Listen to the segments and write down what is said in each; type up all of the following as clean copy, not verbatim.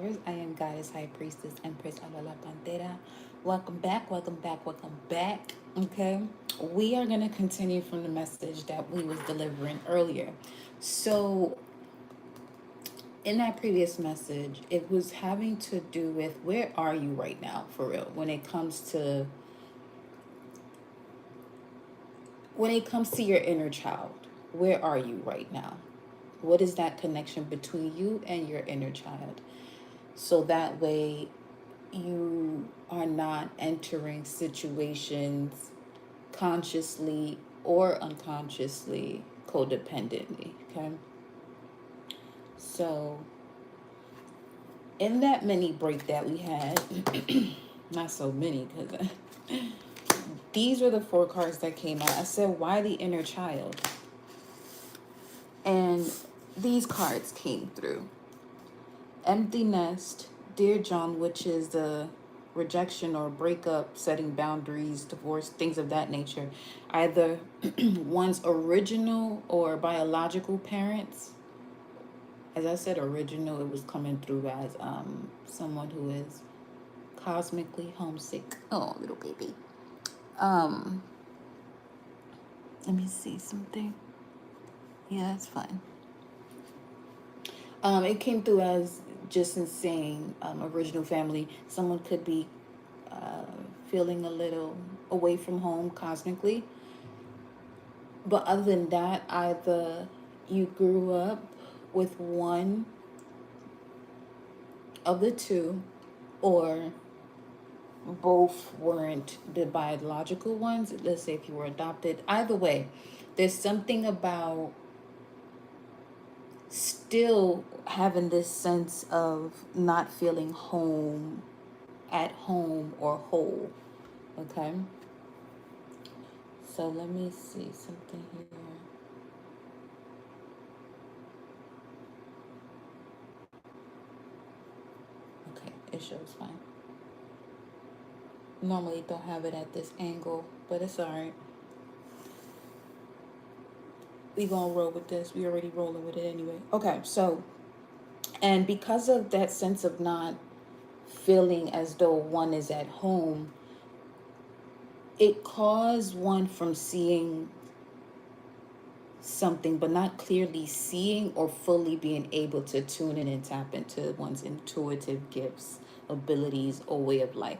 lovers. I am Goddess High Priestess Empress Alala Pantera. Welcome back, welcome back, welcome back. Okay, we are going to continue from the message that we was delivering earlier. So, in that previous message, it was having to do with where are you right now, for real, when it comes to your inner child. Where are you right now? What is that connection between you and your inner child? So that way you are not entering situations consciously or unconsciously codependently. Okay. So in that mini break that we had, not so many because these were the four cards that came out. I said, why the inner child? And these cards came through. Empty nest, Dear John, which is the rejection or breakup, setting boundaries, divorce, things of that nature. Either one's original or biological parents. As I said, original, it was coming through as someone who is cosmically homesick. Oh, little baby. Um, Let me see something. Yeah, that's fine. It came through as just insane. Original family. Someone could be uh, feeling a little away from home cosmically. But other than that, either you grew up with one of the two, or both weren't the biological ones. Let's say if you were adopted. Either way, there's something about still having this sense of not feeling at home or whole. Okay. So let me see something here. Okay, it shows fine. Normally don't have it at this angle, but it's alright. We gonna roll with this. We already rolling with it anyway. Okay, so, and because of that sense of not feeling as though one is at home, it caused one from seeing something but not clearly seeing or fully being able to tune in and tap into one's intuitive gifts, abilities, or way of life.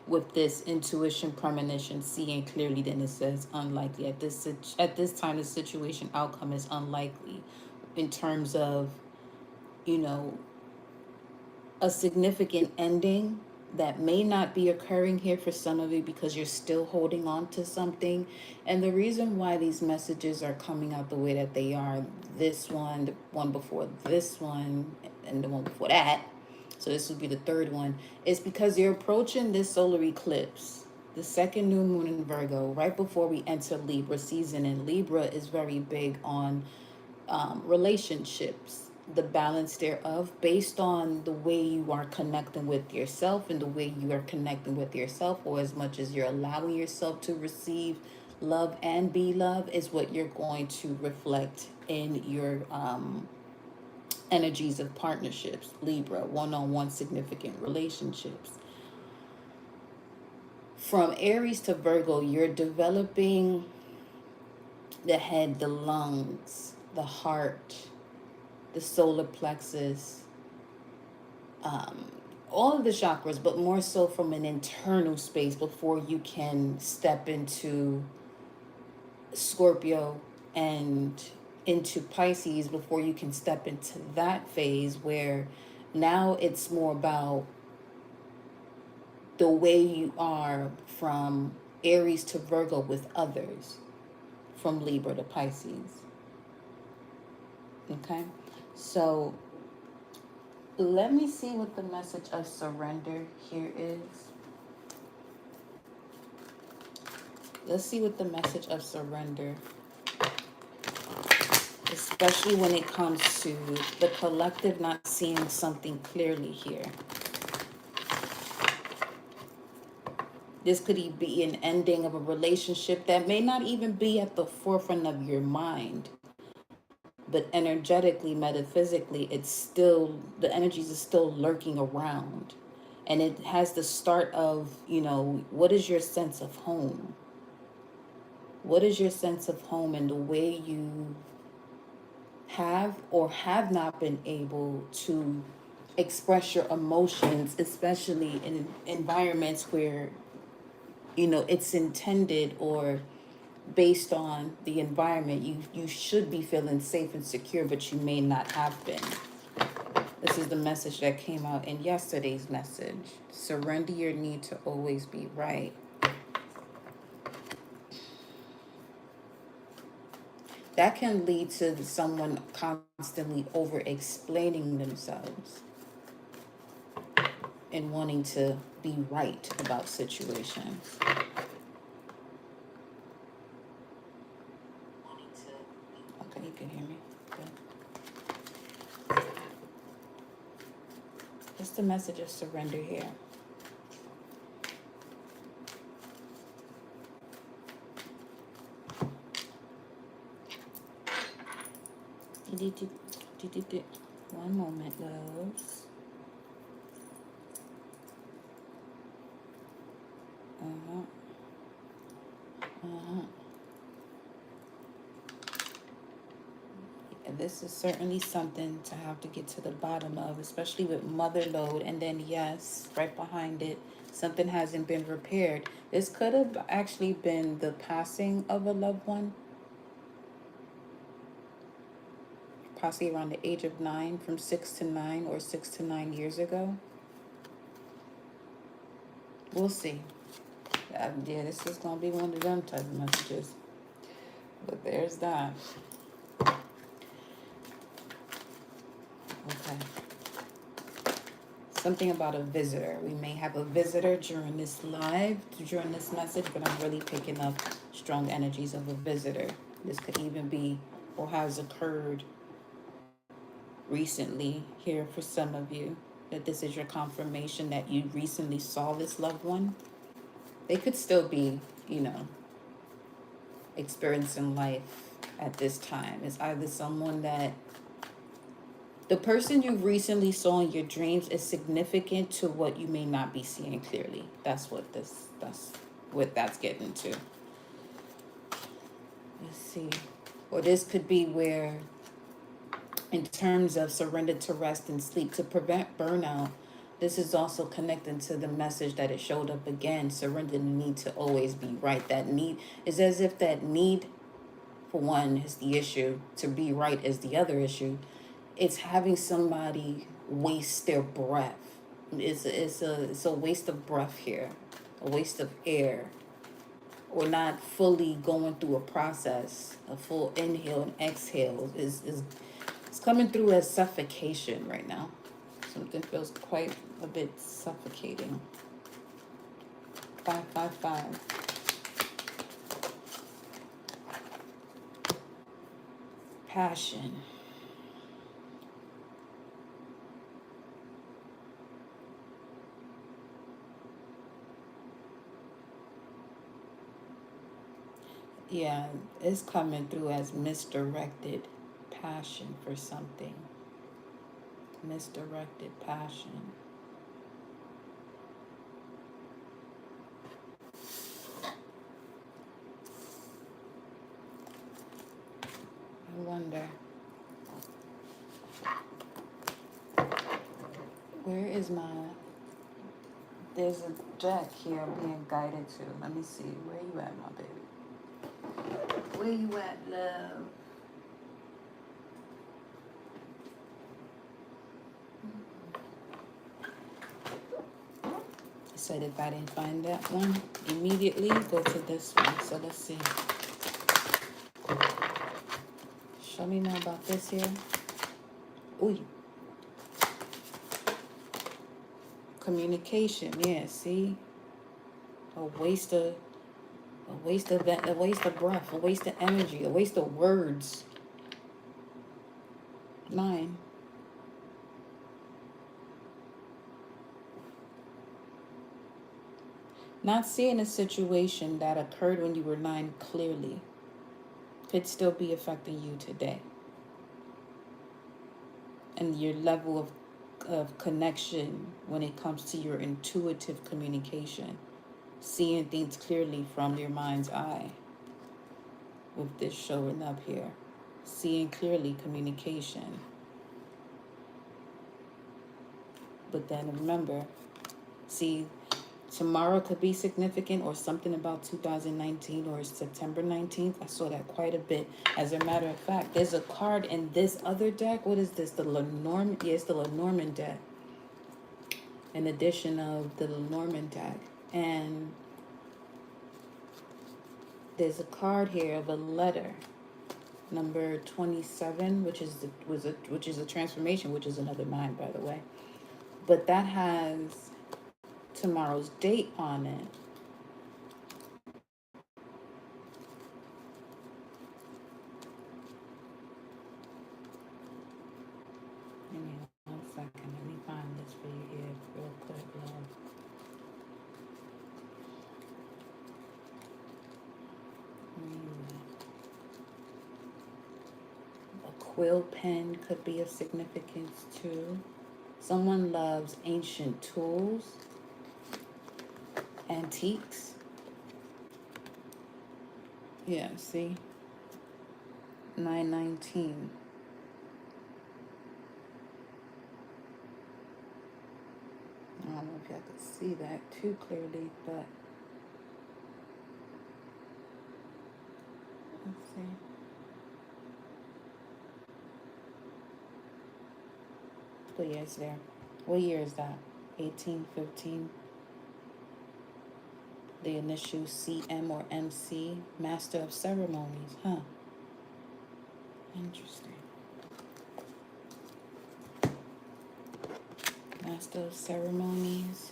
With this intuition, premonition, seeing clearly, then it says unlikely. At this time, the situation outcome is unlikely in terms of, you know, a significant ending that may not be occurring here for some of you because you're still holding on to something. And the reason why these messages are coming out the way that they are, this one, the one before this one, and the one before that, so this would be the third one, is because you're approaching this solar eclipse, the second new moon in Virgo, right before we enter Libra season. And Libra is very big on relationships, the balance thereof, based on the way you are connecting with yourself and the way you are connecting with yourself, or as much as you're allowing yourself to receive love and be loved, is what you're going to reflect in your energies of partnerships. Libra, one-on-one significant relationships. From Aries to Virgo, you're developing the head, the lungs, the heart, the solar plexus, um, all of the chakras, but more so from an internal space before you can step into Scorpio and into Pisces, before you can step into that phase where now it's more about the way you are from Aries to Virgo with others, from Libra to Pisces. Okay, so let me see what the message of surrender here is. Let's see what the message of surrender, especially when it comes to the collective not seeing something clearly here. This could be an ending of a relationship that may not even be at the forefront of your mind, but energetically, metaphysically, it's still, the energies is still lurking around. And it has the start of, what is your sense of home? What is your sense of home, and the way you have or have not been able to express your emotions, especially in environments where, it's intended or based on the environment, you should be feeling safe and secure, but you may not have been. This is the message that came out in yesterday's message. Surrender your need to always be right. That can lead to someone constantly over explaining themselves and wanting to be right about situations. Okay, you can hear me. Good. It's the message of surrender here. One moment, loves. This is certainly something to have to get to the bottom of, especially with mother load. And then, yes, right behind it, something hasn't been repaired. This could have actually been the passing of a loved one, possibly around the age of 9, from 6 to 9 or 6 to 9 years ago. We'll see. Yeah, this is going to be one of them type of messages. But there's that. Okay. Something about a visitor. We may have a visitor during this message, but I'm really picking up strong energies of a visitor. This could even be or has occurred recently here for some of you, that this is your confirmation that you recently saw this loved one. They could still be, experiencing life at this time. It's either someone that the person you recently saw in your dreams is significant to what you may not be seeing clearly. That's what that's getting to. Let's see. Or this could be where, in terms of surrender to rest and sleep, to prevent burnout, this is also connecting to the message that it showed up again. Surrender the need to always be right. That need is as if that need, for one, is the issue. To be right is the other issue. It's having somebody waste their breath. It's a waste of breath here, a waste of air, or not fully going through a process. A full inhale and exhale is it's coming through as suffocation right now. Something feels quite a bit suffocating. 555. Passion. Yeah, it's coming through as misdirected passion for something. Misdirected passion. I wonder, where is there's a jack here I'm being guided to. Let me see. Where you at, my baby? Where you at, love? I said if I didn't find that one immediately, go to this one. So let's see. Show me more about this here. Ooh. Communication, yeah, see? A waste of breath, a waste of energy, a waste of words. 9. Not seeing a situation that occurred when you were 9 clearly could still be affecting you today. and your level of connection when it comes to your intuitive communication, seeing things clearly from your mind's eye, with this showing up here, seeing clearly communication. But then remember, see, tomorrow could be significant, or something about 2019 or September 19th. I saw that quite a bit. As a matter of fact, there's a card in this other deck. What is this? The Lenormand? Yes, the Lenormand deck. An edition of the Lenormand deck. And there's a card here of a letter, number 27, which is a transformation, which is another 9, by the way. But that has tomorrow's date on it. Give me 1 second. Let me find this for you here real quick, love. A quill pen could be of significance too. Someone loves ancient tools, antiques. Yeah, see? 919. I don't know if y'all could see that too clearly, but let's see. But yeah, it's there. What year is that? 1815. The initial CM or MC, Master of Ceremonies, huh? Interesting. Master of Ceremonies.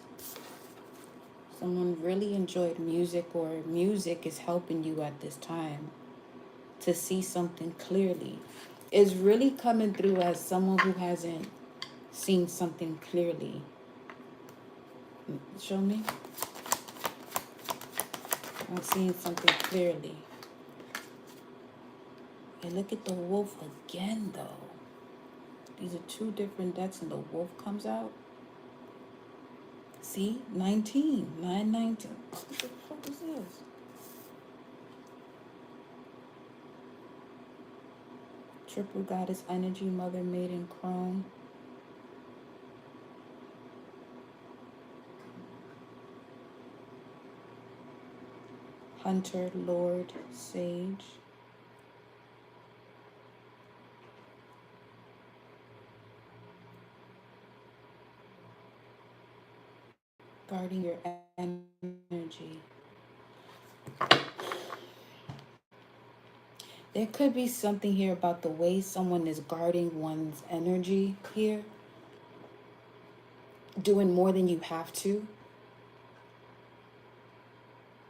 Someone really enjoyed music, or music is helping you at this time to see something clearly. It's really coming through as someone who hasn't seen something clearly. Show me. I'm seeing something clearly. And look at the wolf again, though. These are 2 different decks, and the wolf comes out. See? 19. 919. What the fuck is this? Triple Goddess Energy, Mother Maiden Crone. Hunter, Lord, Sage. Guarding your energy. There could be something here about the way someone is guarding one's energy here. Doing more than you have to.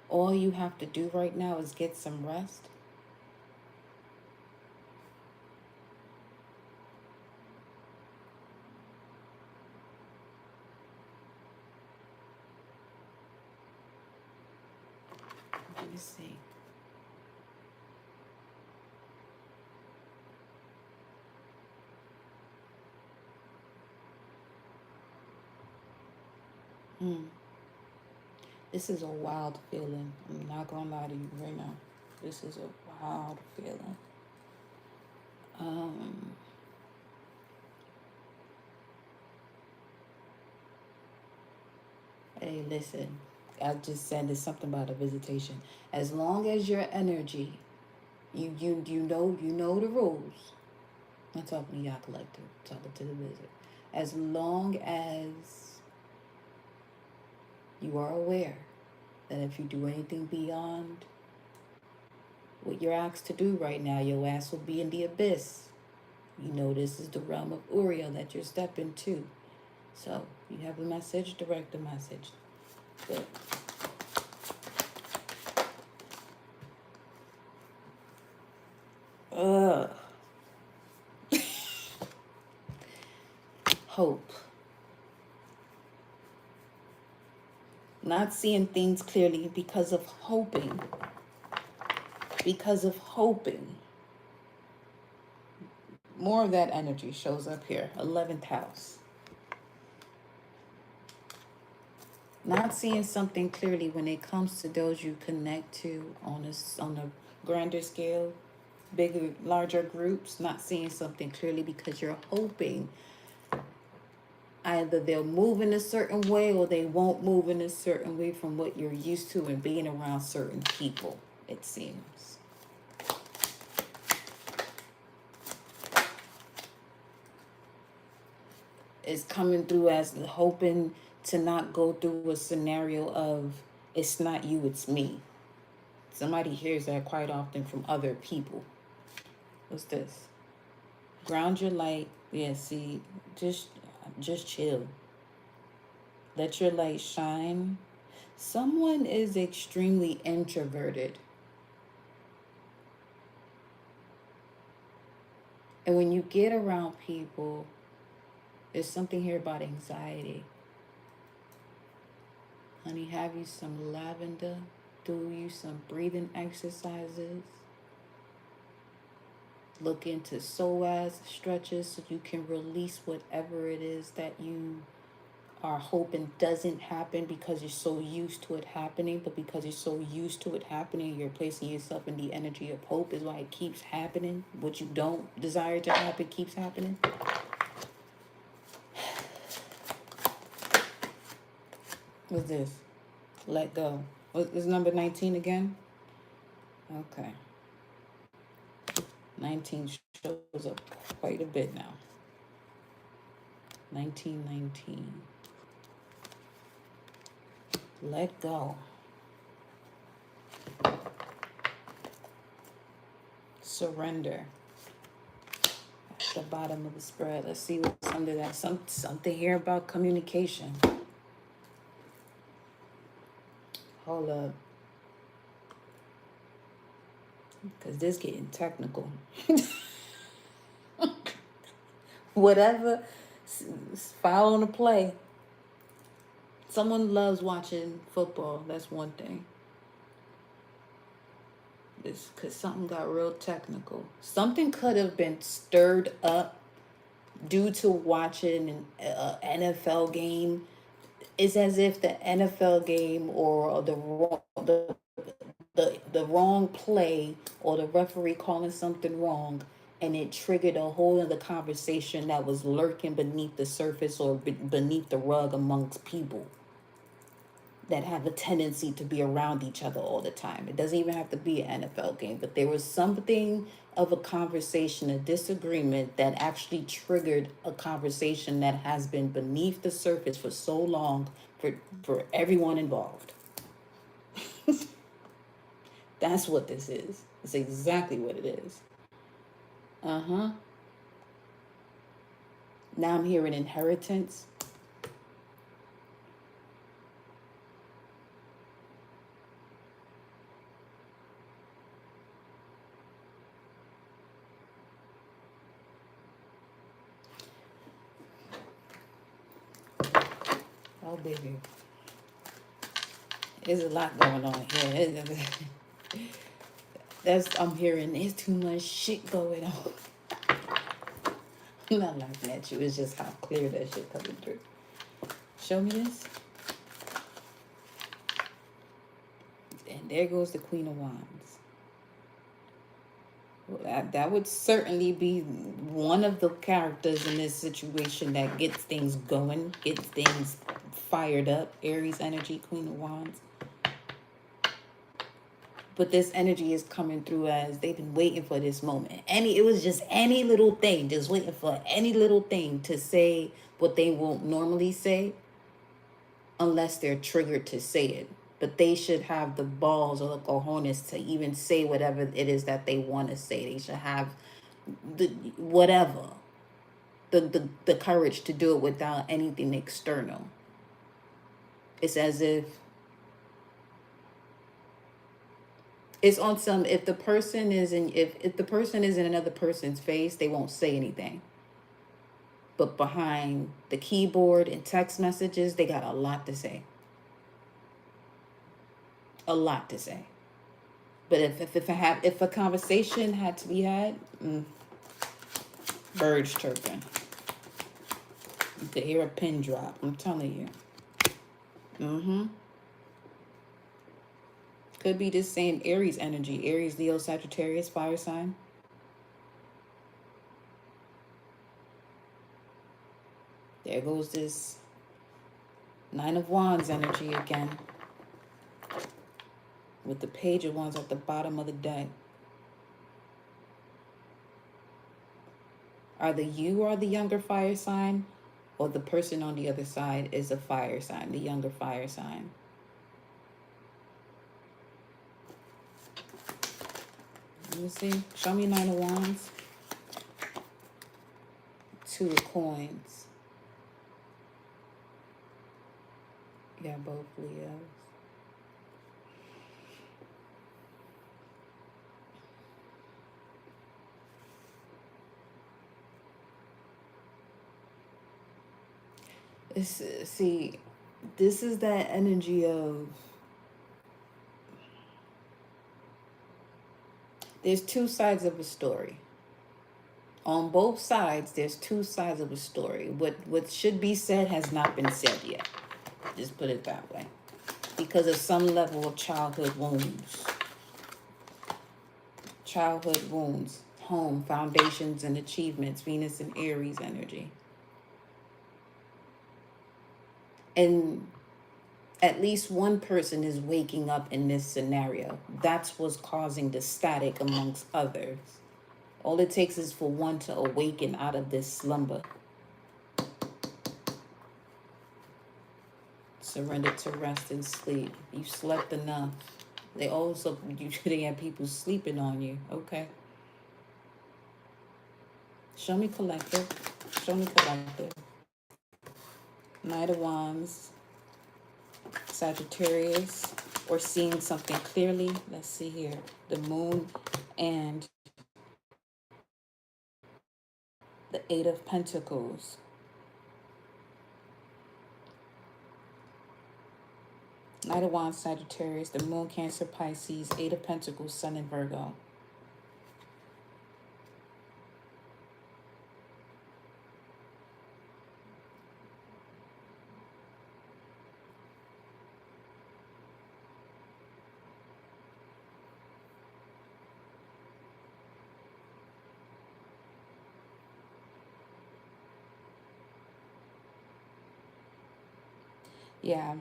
All you have to do right now is get some rest. Let me see. This is a wild feeling. I'm not gonna lie to you right now. This is a wild feeling. Hey, listen. I just said there's something about a visitation. As long as your energy, you know the rules. I'm not talking to y'all collective, I'm talking to the visit. As long as you are aware that if you do anything beyond what you're asked to do right now, your ass will be in the abyss. You know this is the realm of Uriel that you're stepping to. So you have a message, direct the message. Good. Hope. Not seeing things clearly because of hoping. Because of hoping. More of that energy shows up here. 11th house. Not seeing something clearly when it comes to those you connect to on a grander scale, bigger, larger groups. Not seeing something clearly because you're hoping either they'll move in a certain way or they won't move in a certain way from what you're used to and being around certain people, it seems. It's coming through as hoping to not go through a scenario of it's not you, it's me. Somebody hears that quite often from other people. What's this? Ground your light. Yeah, see, just chill. Let your light shine. Someone is extremely introverted. And when you get around people, there's something here about anxiety. Honey, have you some lavender? Do you some breathing exercises? Look into psoas stretches so you can release whatever it is that you are hoping doesn't happen because you're so used to it happening. But because you're so used to it happening, you're placing yourself in the energy of hope is why it keeps happening. What you don't desire to happen keeps happening. What's this? Let go. What is number 19 again? Okay. 19 shows up quite a bit now. 1919. Let go. Surrender. At the bottom of the spread. Let's see what's under that. Something here about communication. Hold up. Because this getting technical. Whatever. Following the play. Someone loves watching football. That's one thing. It's because something got real technical. Something could have been stirred up due to watching an NFL game. It's as if the NFL game or the wrong play or the referee calling something wrong, and it triggered a whole other conversation that was lurking beneath the surface or beneath the rug amongst people that have a tendency to be around each other all the time. It doesn't even have to be an NFL game, but there was something of a conversation, a disagreement that actually triggered a conversation that has been beneath the surface for so long for everyone involved. That's what this is. It's exactly what it is. Uh-huh. Now I'm hearing inheritance. Oh, baby. There's a lot going on here. I'm hearing there's too much shit going on. I'm not laughing at you. It's just how clear that shit coming through. Show me this. And there goes the Queen of Wands. Well, that would certainly be one of the characters in this situation that gets things going, gets things fired up. Aries energy, Queen of Wands. But this energy is coming through as they've been waiting for this moment. It was just any little thing, just waiting for any little thing to say what they won't normally say unless they're triggered to say it. But they should have the balls or the cojones to even say whatever it is that they want to say. They should have the courage to do it without anything external. It's as if it's on some, if the person is in another person's face, they won't say anything. But behind the keyboard and text messages, they got a lot to say. A lot to say. But if a conversation had to be had, Birds chirping. You could hear a pin drop. I'm telling you. Could be this same Aries energy. Aries, Leo, Sagittarius, fire sign. There goes this Nine of Wands energy again. With the Page of Wands at the bottom of the deck. Either you are the younger fire sign, or the person on the other side is a fire sign, the younger fire sign. Let me see. Show me Nine of Wands. Two of Coins. Yeah, both Leos. See, this is that energy of, there's two sides of a story. On both sides, there's two sides of a story. What should be said has not been said yet. Just put it that way. Because of some level of childhood wounds. Childhood wounds. Home, foundations, and achievements. Venus and Aries energy. And at least one person is waking up in this scenario. That's what's causing the static amongst others. All it takes is for one to awaken out of this slumber. Surrender to rest and sleep. You slept enough. They also, they have people sleeping on you. Okay. Show me collective. Show me collective. Knight of Wands. Sagittarius. Or seeing something clearly. Let's see here. The Moon and the Eight of Pentacles. Knight of Wands, Sagittarius, the Moon, Cancer, Pisces, Eight of Pentacles, Sun, and Virgo. Yeah.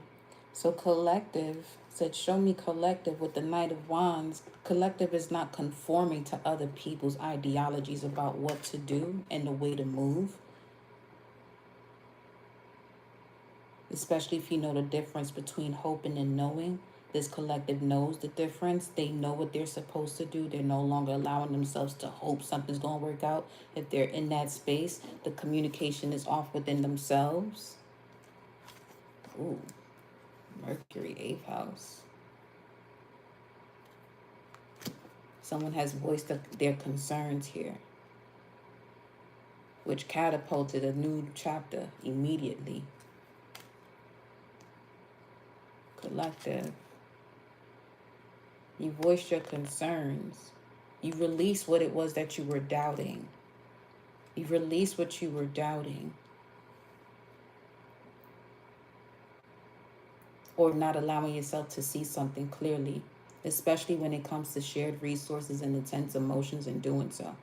So collective said, show me collective with the Knight of Wands. Collective is not conforming to other people's ideologies about what to do and the way to move. Especially if you know the difference between hoping and knowing. This collective knows the difference. They know what they're supposed to do. They're no longer allowing themselves to hope something's going to work out. If they're in that space, the communication is off within themselves. Ooh. Mercury, 8th house. Someone has voiced their concerns here, which catapulted a new chapter immediately. Collective. You voiced your concerns. You released what it was that you were doubting. You released what you were doubting. Or not allowing yourself to see something clearly, especially when it comes to shared resources and intense emotions in doing so.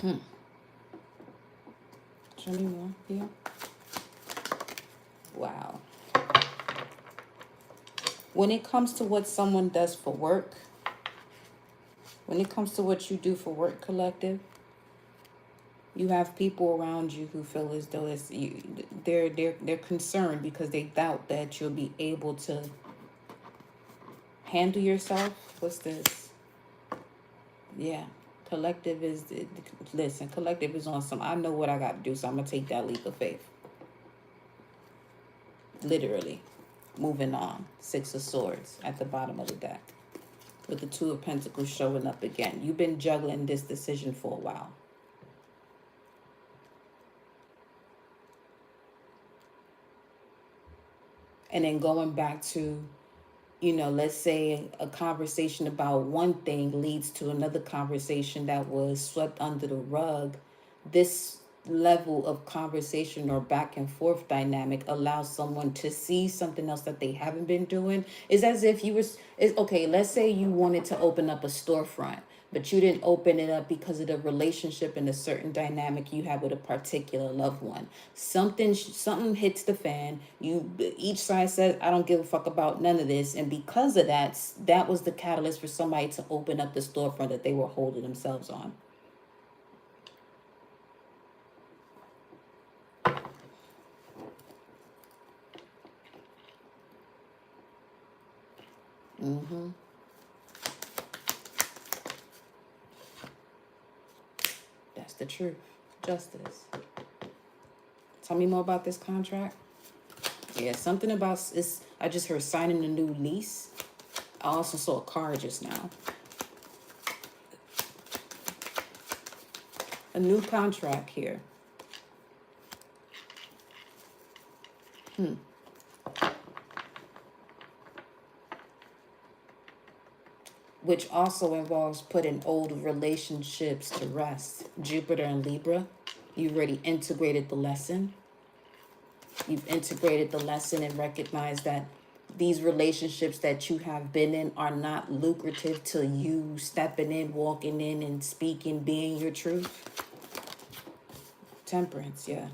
Show me more here. Wow. When it comes to what someone does for work, when it comes to what you do for work, collective, you have people around you who feel as though it's you. They're concerned because they doubt that you'll be able to handle yourself. What's this? Yeah, collective is, listen, collective is on some, I know what I got to do, so I'm going to take that leap of faith. Literally. Moving on. 6 of Swords at the bottom of the deck. With the 2 of Pentacles showing up again. You've been juggling this decision for a while. And then going back to, let's say a conversation about one thing leads to another conversation that was swept under the rug. This level of conversation or back and forth dynamic allows someone to see something else that they haven't been doing. It's as if you were, okay, let's say you wanted to open up a storefront, but you didn't open it up because of the relationship and a certain dynamic you have with a particular loved one. Something hits the fan. Each side says, I don't give a fuck about none of this, and because of that, that was the catalyst for somebody to open up the storefront that they were holding themselves on. Mm-hmm. That's the truth. Justice. Tell me more about this contract. Yeah, something about this. I just heard signing a new lease. I also saw a car just now. A new contract here. Which also involves putting old relationships to rest. Jupiter and Libra, you already integrated the lesson. You've integrated the lesson and recognized that these relationships that you have been in are not lucrative to you stepping in, walking in, and speaking, being your truth. Temperance, yeah.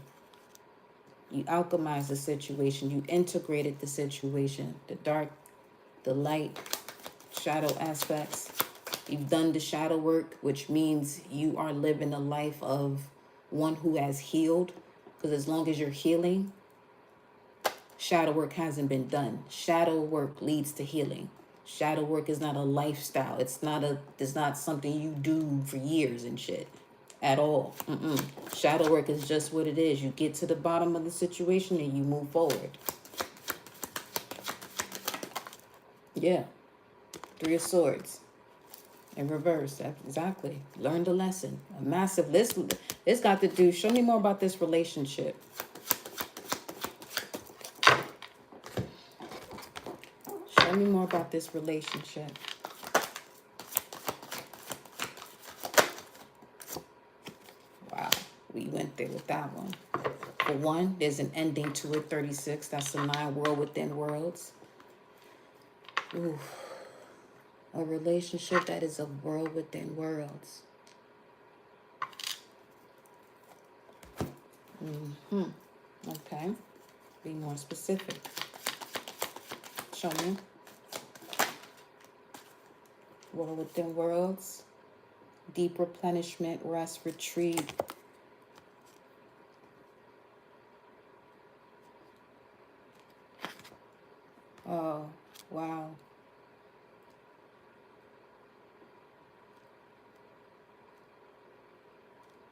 You alchemized the situation. You integrated the situation. The dark, the light, shadow aspects. You've done the shadow work, which means you are living a life of one who has healed. Because as long as you're healing, shadow work hasn't been done. Shadow work leads to healing. Shadow work is not a lifestyle. It's not something you do for years and shit at all. Shadow work is just what it is. You get to the bottom of the situation and you move forward. Yeah. 3 of Swords. In reverse. Exactly. Learn the lesson. A massive list. This got to do. Show me more about this relationship. Show me more about this relationship. Wow. We went there with that one. For one, there's an ending to it. 36. That's the 9 world within worlds. Ooh. A relationship that is a world within worlds. Okay. Be more specific. Show me. World within worlds. Deep replenishment, rest, retreat. Oh, wow.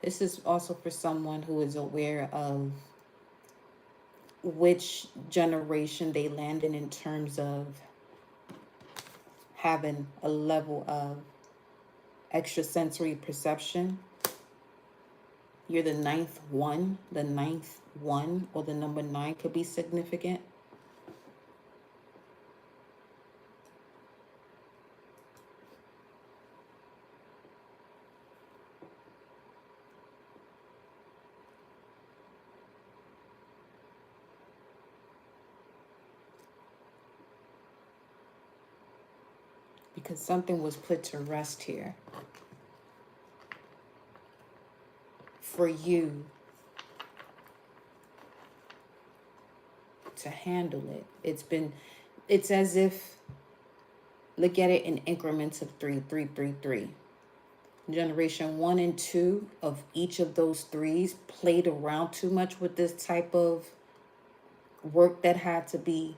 This is also for someone who is aware of which generation they land in terms of having a level of extrasensory perception. You're the 9th one. The 9th one or the number 9 could be significant. Because something was put to rest here for you to handle it. It's as if, look at it in increments of 3, 3, 3, 3. Generation 1 and 2 of each of those 3s played around too much with this type of work that had to be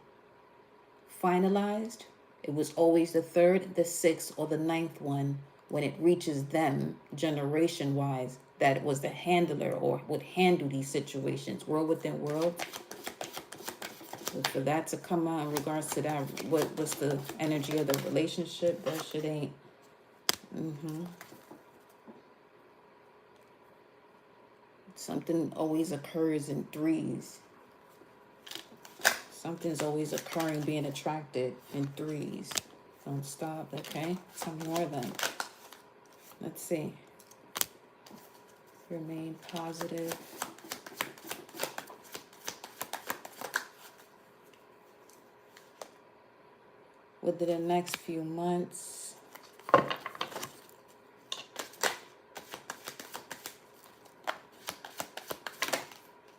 finalized. It was always the 3rd, the 6th, or the 9th one when it reaches them generation wise that was the handler or would handle these situations. World within world. But for that to come out in regards to that, what was the energy of the relationship? That shit ain't. Something always occurs in 3s. Something's always occurring, being attracted in threes. Don't stop, okay? Some more then. Let's see. Remain positive. Within the next few months.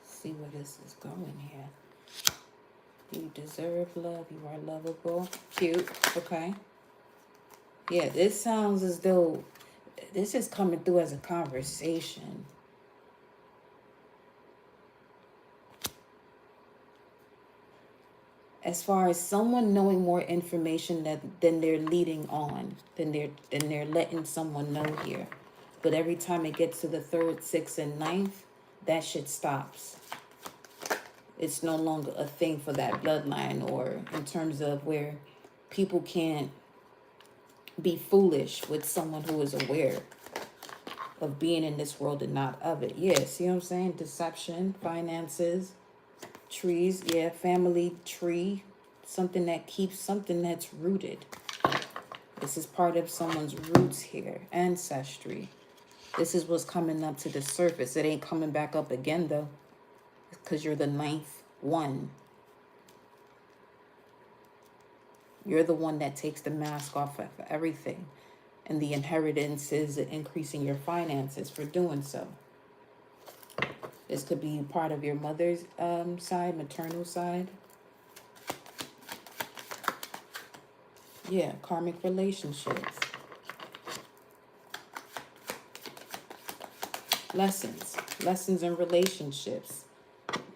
See where this is going here. You deserve love. You are lovable. Cute. Okay. Yeah, this sounds as though this is coming through as a conversation. As far as someone knowing more information than they're leading on, than they're letting someone know here. But every time it gets to the 3rd, 6th, and 9th, that shit stops. It's no longer a thing for that bloodline, or in terms of where people can't be foolish with someone who is aware of being in this world and not of it. Yeah, see what I'm saying? Deception, finances, trees, yeah, family tree, something that keeps, something that's rooted. This is part of someone's roots here, ancestry. This is what's coming up to the surface. It ain't coming back up again though, because you're the 9th one. You're the one that takes the mask off of everything. And the inheritance is increasing your finances for doing so. This could be part of your mother's side, maternal side. Yeah, karmic relationships. Lessons in relationships.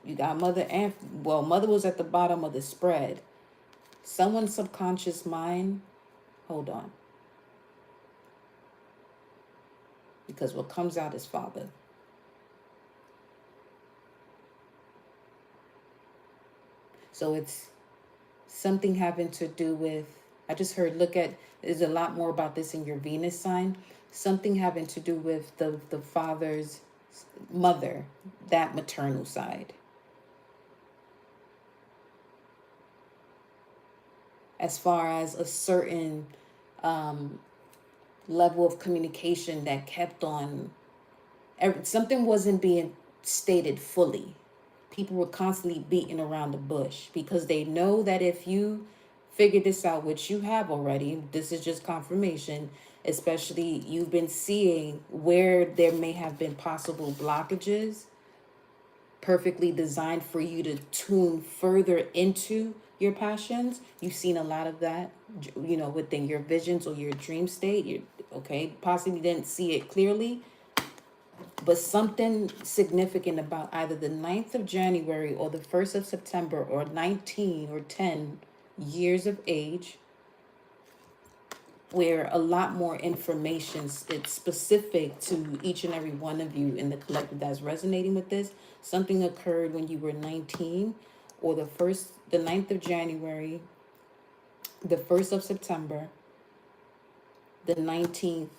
You got mother and, well, mother was at the bottom of the spread. Someone's subconscious mind, hold on. Because what comes out is father. So it's something having to do with, I just heard, there's a lot more about this in your Venus sign. Something having to do with the father's mother, that maternal side. As far as a certain level of communication that kept on, something wasn't being stated fully. People were constantly beating around the bush because they know that if you figure this out, which you have already, this is just confirmation, especially you've been seeing where there may have been possible blockages, perfectly designed for you to tune further into your passions. You've seen a lot of that, you know, within your visions or your dream state. You, okay, possibly didn't see it clearly, but something significant about either the 9th of January or the 1st of September or 19 or 10 years of age, where a lot more information, it's specific to each and every one of you in the collective that's resonating with this. Something occurred when you were 19, or the 9th of January, the 1st of September, the 19th,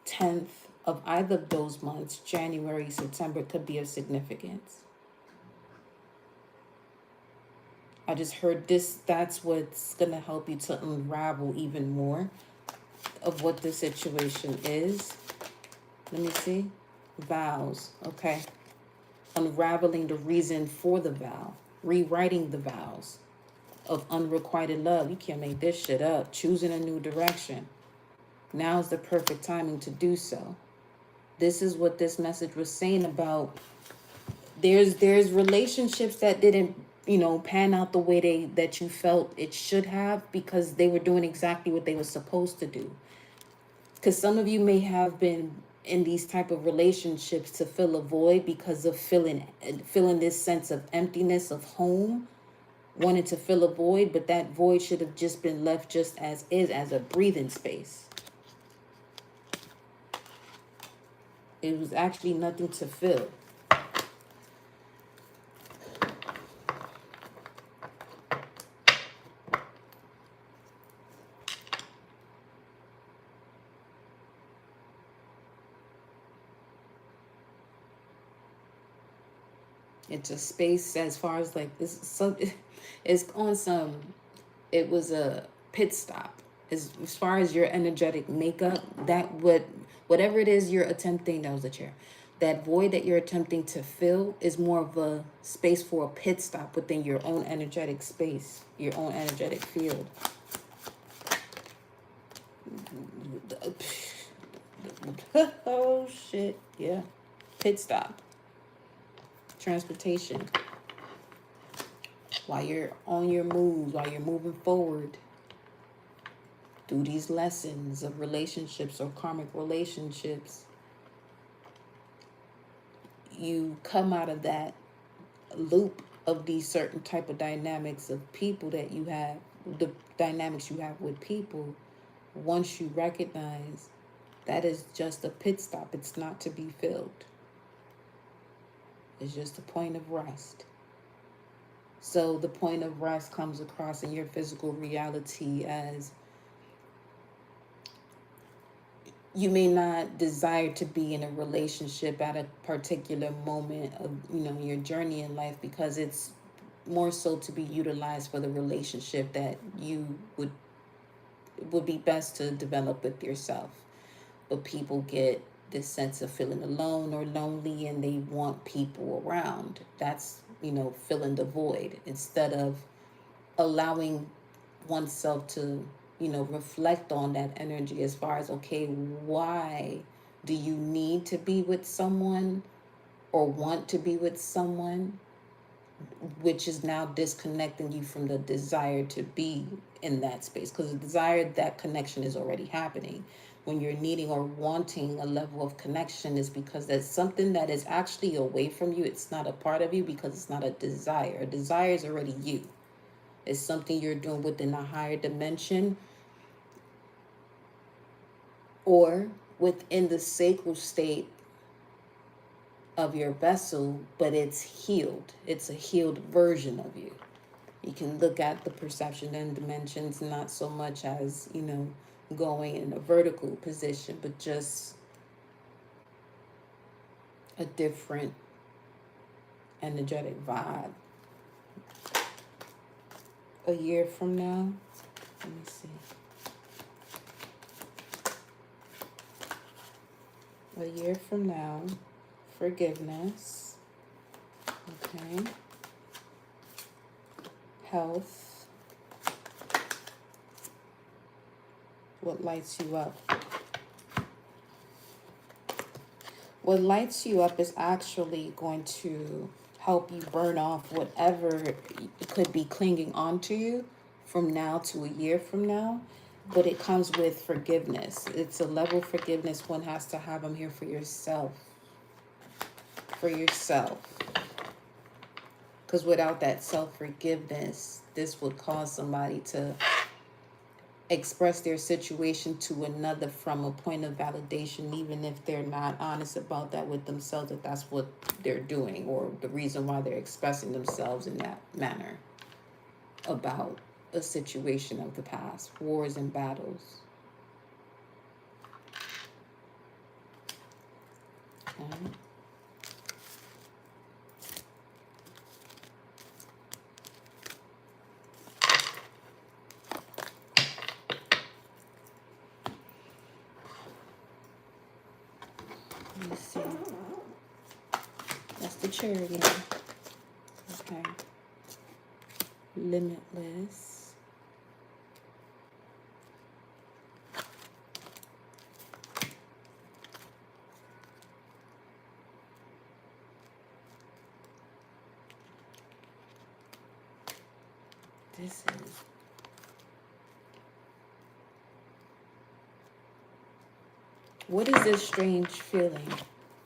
10th of either of those months, January, September, could be of significance. I just heard this, that's what's going to help you to unravel even more of what the situation is. Let me see. Vows. Okay. Unraveling the reason for the vow. Rewriting the vows of unrequited love. You can't make this shit up. Choosing a new direction. Now's the perfect timing to do so. This is what this message was saying about. There's relationships that didn't, you know, pan out the way that you felt it should have, because they were doing exactly what they were supposed to do. Because some of you may have been in these type of relationships to fill a void because of feeling this sense of emptiness of home, wanted to fill a void, but that void should have just been left just as is, as a breathing space. It was actually nothing to fill. It's a space as far as like this. So it's on some. It was a pit stop. As far as your energetic makeup, that whatever it is you're attempting. That was a chair. That void that you're attempting to fill is more of a space for a pit stop within your own energetic space, your own energetic field. Oh shit! Yeah, pit stop. Transportation. While you're on your move, while you're moving forward through these lessons of relationships or karmic relationships, you come out of that loop of these certain type of dynamics of people that you have, the dynamics you have with people. Once you recognize that is just a pit stop, it's not to be filled. It's just a point of rest. So the point of rest comes across in your physical reality as you may not desire to be in a relationship at a particular moment of, your journey in life, because it's more so to be utilized for the relationship that you would be best to develop with yourself. But people get this sense of feeling alone or lonely, and they want people around. That's, filling the void instead of allowing oneself to, reflect on that energy as far as, okay, why do you need to be with someone or want to be with someone, which is now disconnecting you from the desire to be in that space? Because the desire, that connection is already happening. When you're needing or wanting a level of connection, is because there's something that is actually away from you. It's not a part of you because it's not a desire. A desire is already you. It's something you're doing within a higher dimension or within the sacral state of your vessel, but it's healed. It's a healed version of you. You can look at the perception and dimensions not so much as, going in a vertical position, but just a different energetic vibe. A year from now, let me see. A year from now, forgiveness, okay, health, what lights you up? What lights you up is actually going to help you burn off whatever could be clinging onto you from now to a year from now. But it comes with forgiveness. It's a level of forgiveness one has to have them here for yourself. For yourself. Because without that self-forgiveness, this would cause somebody to express their situation to another from a point of validation, even if they're not honest about that with themselves, that that's what they're doing or the reason why they're expressing themselves in that manner about a situation of the past, wars and battles. Okay. Let me see. That's the chair again. Okay. Limitless. This is. What is this strange feeling?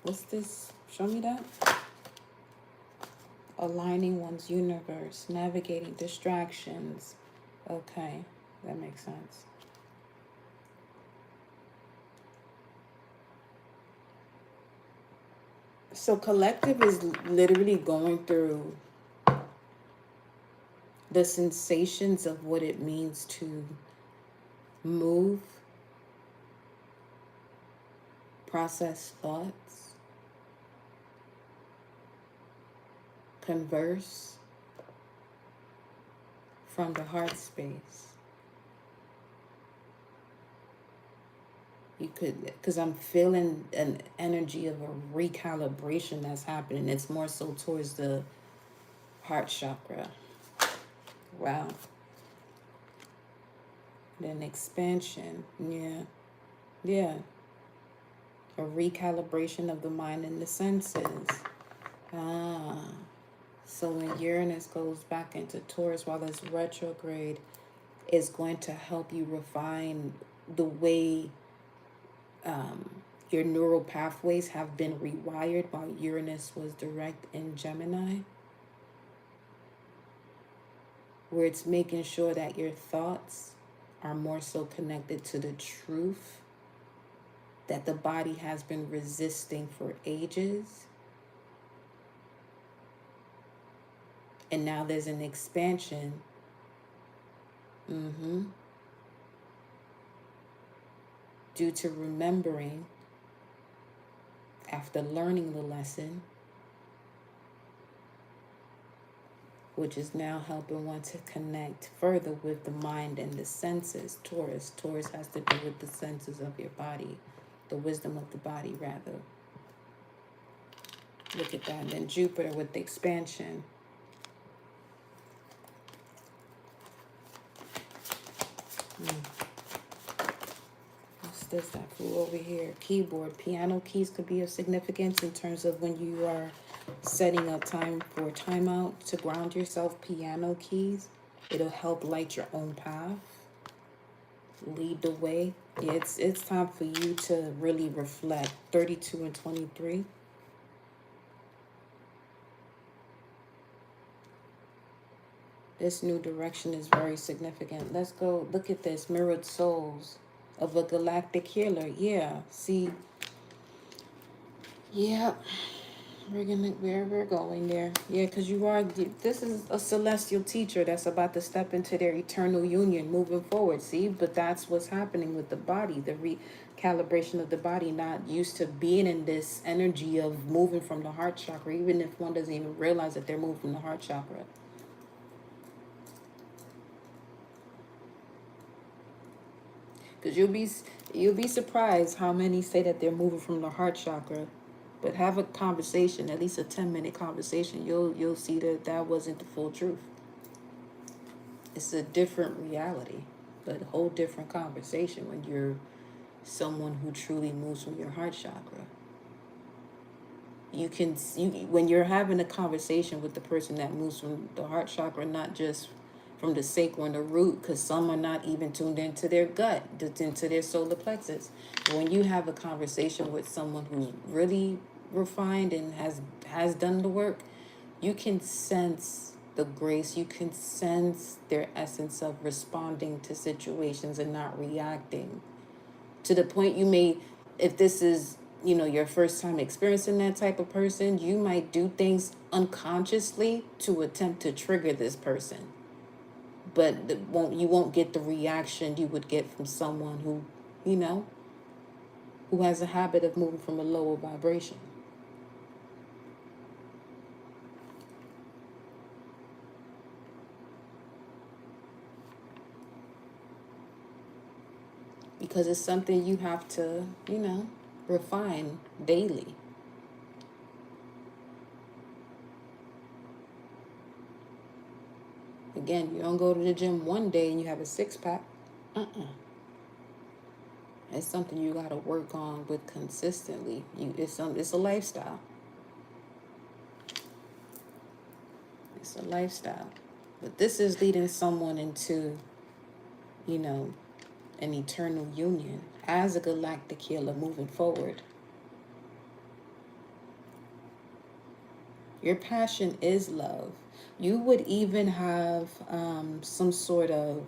What's this? Show me that. Aligning one's universe, navigating distractions. Okay, that makes sense. So collective is literally going through the sensations of what it means to move, process thoughts, converse from the heart space. You could, because I'm feeling an energy of a recalibration that's happening. It's more so towards the heart chakra. Wow. Then expansion. Yeah. Yeah. A recalibration of the mind and the senses. Ah. So when Uranus goes back into Taurus while it's retrograde, it's going to help you refine the way your neural pathways have been rewired while Uranus was direct in Gemini, where it's making sure that your thoughts are more so connected to the truth that the body has been resisting for ages. And now there's an expansion. Due to remembering after learning the lesson, which is now helping one to connect further with the mind and the senses. Taurus has to do with the senses of your body, the wisdom of the body, rather. Look at that. And then Jupiter with the expansion. What's this that flew over here? Keyboard. Piano keys could be of significance in terms of when you are setting up time for timeout to ground yourself. Piano keys. It'll help light your own path. Lead the way. Yeah, it's time for you to really reflect. 32 and 23. This new direction is very significant. Let's go look at this. Mirrored souls of a galactic healer. Yeah, see. Yeah, we're going there. Yeah, because this is a celestial teacher that's about to step into their eternal union moving forward. See, but that's what's happening with the body, the recalibration of the body, not used to being in this energy of moving from the heart chakra, even if one doesn't even realize that they're moving from the heart chakra. Because you'll be surprised how many say that they're moving from the heart chakra, but have a conversation, at least a 10-minute conversation. You'll see that wasn't the full truth. It's a different reality, but a whole different conversation when you're someone who truly moves from your heart chakra. When you're having a conversation with the person that moves from the heart chakra, not just from the sacral and the root, because some are not even tuned into their gut, into their solar plexus. When you have a conversation with someone who's really refined and has done the work, you can sense the grace, you can sense their essence of responding to situations and not reacting. To the point you may, if this is, your first time experiencing that type of person, you might do things unconsciously to attempt to trigger this person. But you won't get the reaction you would get from someone who, who has a habit of moving from a lower vibration. Because it's something you have to, refine daily. Again, you don't go to the gym one day and you have a six-pack. It's something you got to work on with consistently. It's a lifestyle. It's a lifestyle. But this is leading someone into, an eternal union as a galactic healer moving forward. Your passion is love. You would even have some sort of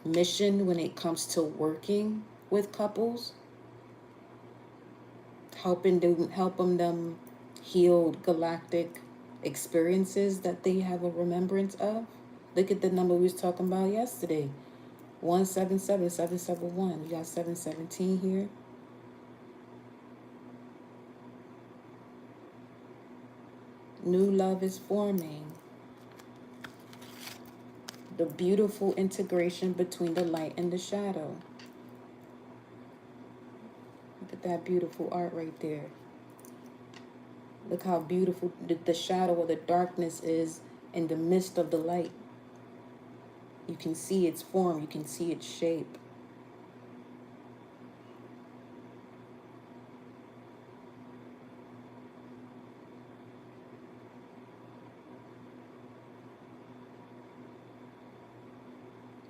mission when it comes to working with couples, helping them heal galactic experiences that they have a remembrance of. Look at the number we was talking about yesterday. 177-771. You got 717 here. New love is forming. The beautiful integration between the light and the shadow. Look at that beautiful art right there. Look how beautiful the shadow or the darkness is in the midst of the light. You can see its form, you can see its shape.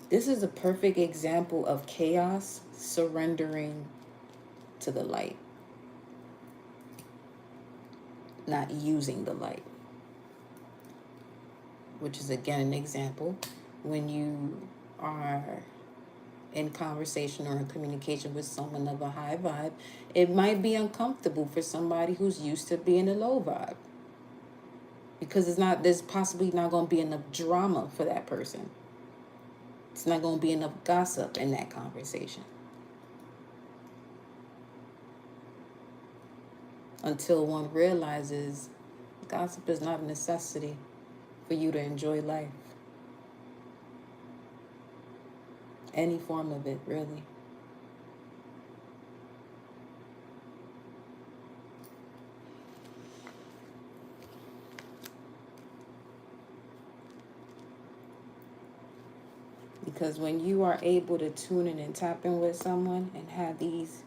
This is a perfect example of chaos surrendering to the light, not using the light, which is again an example when you are in conversation or in communication with someone of a high vibe. It might be uncomfortable for somebody who's used to being a low vibe, because there's possibly not going to be enough drama for that person. It's not going to be enough gossip in that conversation. Until one realizes gossip is not a necessity for you to enjoy life. Any form of it, really. Because when you are able to tune in and tap in with someone and have these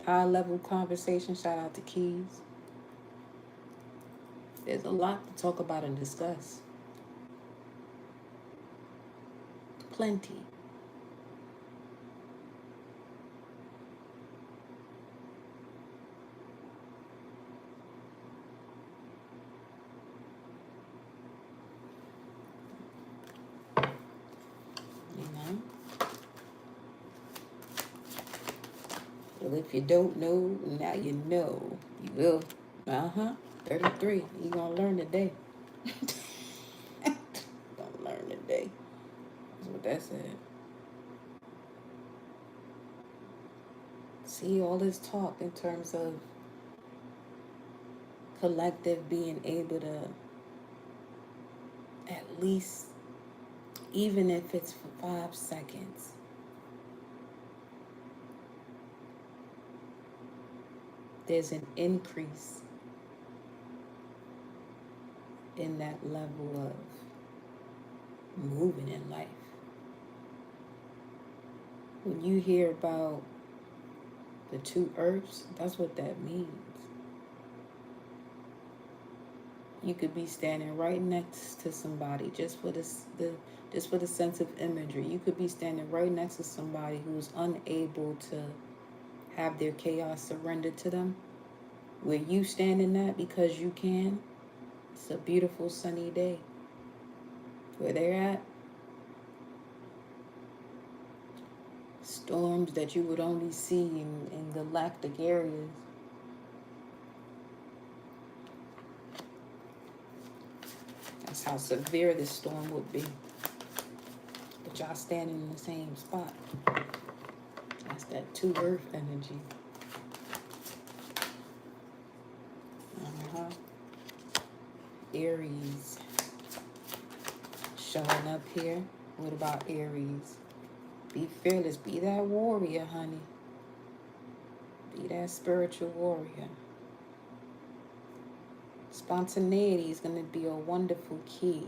high-level conversations, shout out to Keys, there's a lot to talk about and discuss. Plenty. You know? Well, if you don't know, now you know. You will. 33. You're going to learn today. You're going to learn today. That's what that said. See, all this talk in terms of collective being able to, at least, even if it's for 5 seconds, there's an increase in that level of moving in life. When you hear about the 2 earths, that's what that means. You could be standing right next to somebody, just for the sense of imagery. You could be standing right next to somebody who's unable to have their chaos surrendered to them. Where you standing at because you can, it's a beautiful sunny day. Where they're at, storms that you would only see in galactic areas. That's how severe this storm would be. But y'all standing in the same spot. That's that 2 earth energy. Aries showing up here. What about Aries? Be fearless. Be that warrior, honey. Be that spiritual warrior. Spontaneity is going to be a wonderful key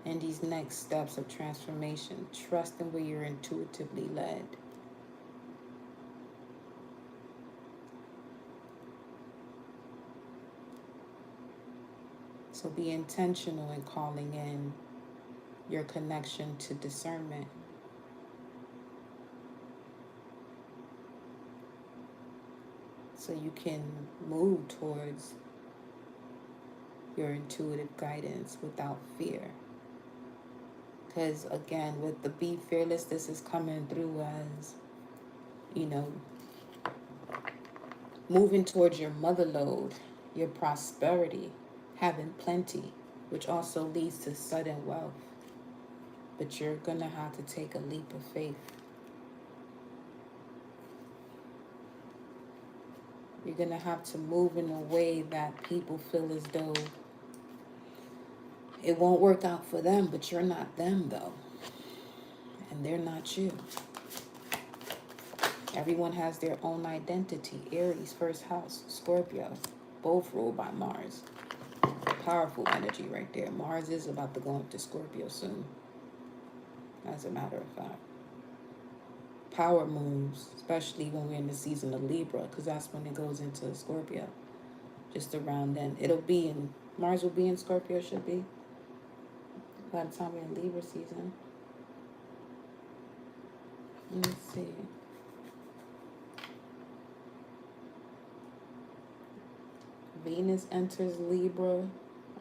in these next steps of transformation. Trusting where you're intuitively led. So be intentional in calling in your connection to discernment. So you can move towards your intuitive guidance without fear. Because again, with the be fearless, this is coming through as, moving towards your mother lode, your prosperity, having plenty, which also leads to sudden wealth. But you're going to have to take a leap of faith. You're going to have to move in a way that people feel as though it won't work out for them, but you're not them, though. And they're not you. Everyone has their own identity. Aries, first house, Scorpio, both ruled by Mars. Powerful energy right there. Mars is about to go into Scorpio soon, as a matter of fact. Power moves, especially when we're in the season of Libra, because that's when it goes into Scorpio. Just around then. Mars will be in Scorpio, should be, by the time we're in Libra season. Let me see. Venus enters Libra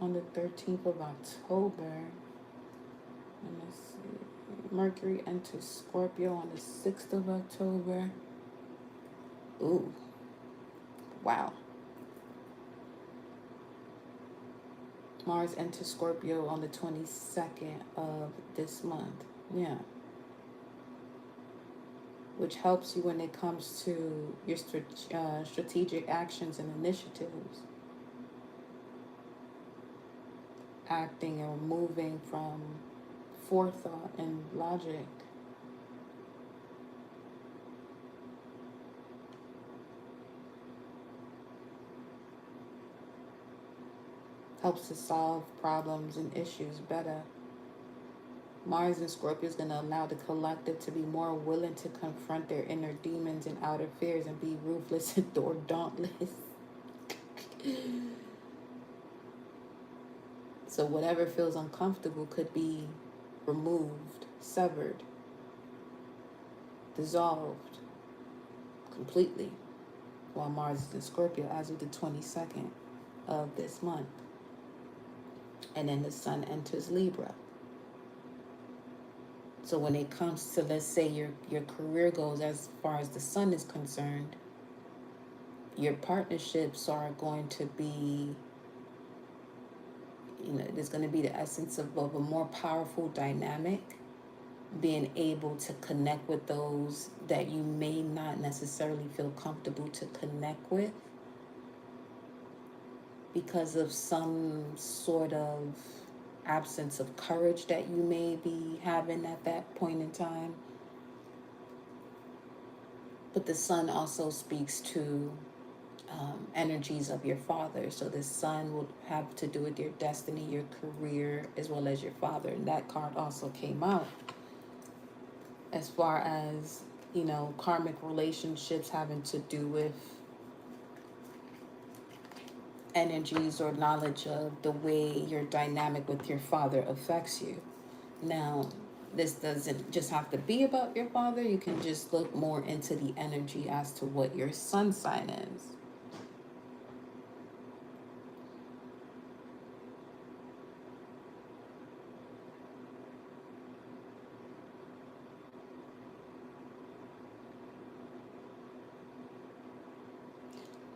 on the 13th of October. And let's see. Mercury enters Scorpio on the 6th of October. Ooh. Wow. Mars enters Scorpio on the 22nd of this month. Yeah. Which helps you when it comes to your strategic actions and initiatives. Acting or moving from forethought and logic. Helps to solve problems and issues better. Mars in Scorpio is going to allow the collective to be more willing to confront their inner demons and outer fears and be ruthless or dauntless. So whatever feels uncomfortable could be removed, severed, dissolved completely while Mars is in Scorpio as of the 22nd of this month. And then the Sun enters Libra. So when it comes to, let's say, your career goals as far as the Sun is concerned, your partnerships are going to be, there's going to be the essence of a more powerful dynamic, being able to connect with those that you may not necessarily feel comfortable to connect with because of some sort of absence of courage that you may be having at that point in time. But the Sun also speaks to energies of your father. So the Sun will have to do with your destiny, your career, as well as your father. And that card also came out as far as, karmic relationships having to do with energies or knowledge of the way your dynamic with your father affects you. Now, this doesn't just have to be about your father. You can just look more into the energy as to what your sun sign is.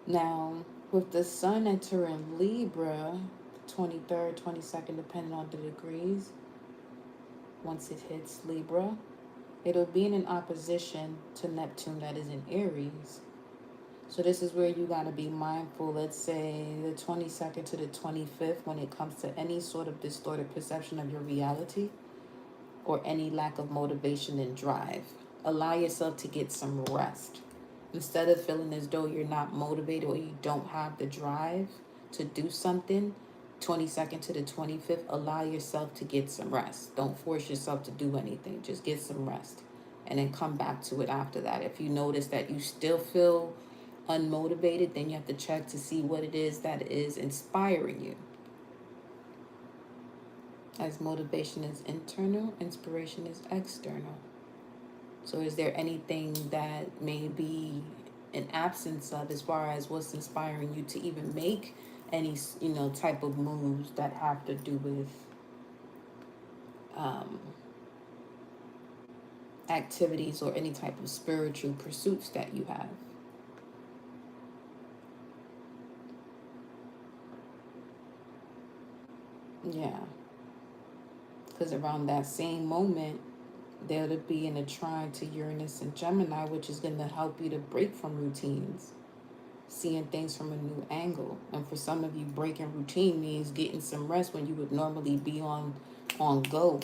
Now, with the Sun entering Libra, 23rd, 22nd, depending on the degrees, once it hits Libra, it'll be in an opposition to Neptune that is in Aries. So this is where you got to be mindful, let's say the 22nd to the 25th, when it comes to any sort of distorted perception of your reality or any lack of motivation and drive. Allow yourself to get some rest. Instead of feeling as though you're not motivated or you don't have the drive to do something, 22nd to the 25th, allow yourself to get some rest. Don't force yourself to do anything. Just get some rest and then come back to it after that. If you notice that you still feel unmotivated, then you have to check to see what it is that is inspiring you. As motivation is internal, inspiration is external. So is there anything that may be an absence of as far as what's inspiring you to even make any, type of moves that have to do with activities or any type of spiritual pursuits that you have? Yeah. Because around that same moment, there'll be in a trine to Uranus and Gemini, which is going to help you to break from routines. seeing things from a new angle. And for some of you, breaking routine means getting some rest when you would normally be on go,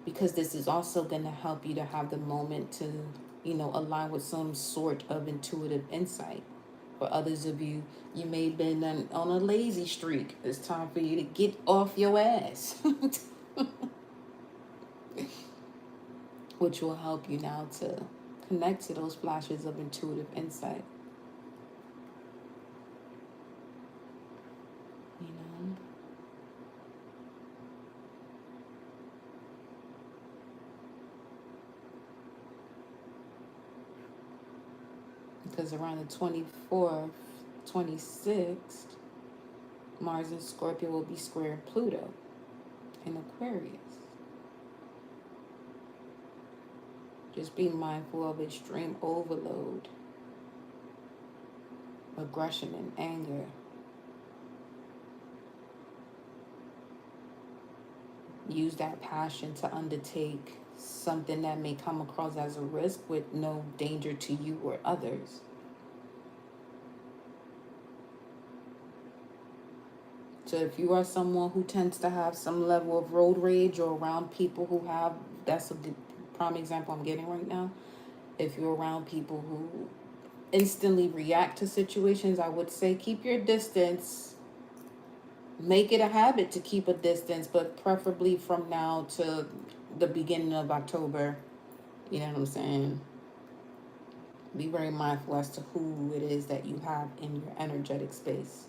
because this is also going to help you to have the moment to, align with some sort of intuitive insight. For others of you, you may have been on a lazy streak. It's time for you to get off your ass, which will help you now to connect to those flashes of intuitive insight. You know? Because around the 24th, 26th, Mars in Scorpio will be square Pluto in Aquarius. Just be mindful of extreme overload, aggression, and anger. Use that passion to undertake something that may come across as a risk with no danger to you or others. So if you are someone who tends to have some level of road rage, or around people who have, that's a good prime example I'm getting right now. If you're around people who instantly react to situations, I would say keep your distance. Make it a habit to keep a distance, but preferably from now to the beginning of October. You know what I'm saying? Be very mindful as to who it is that you have in your energetic space.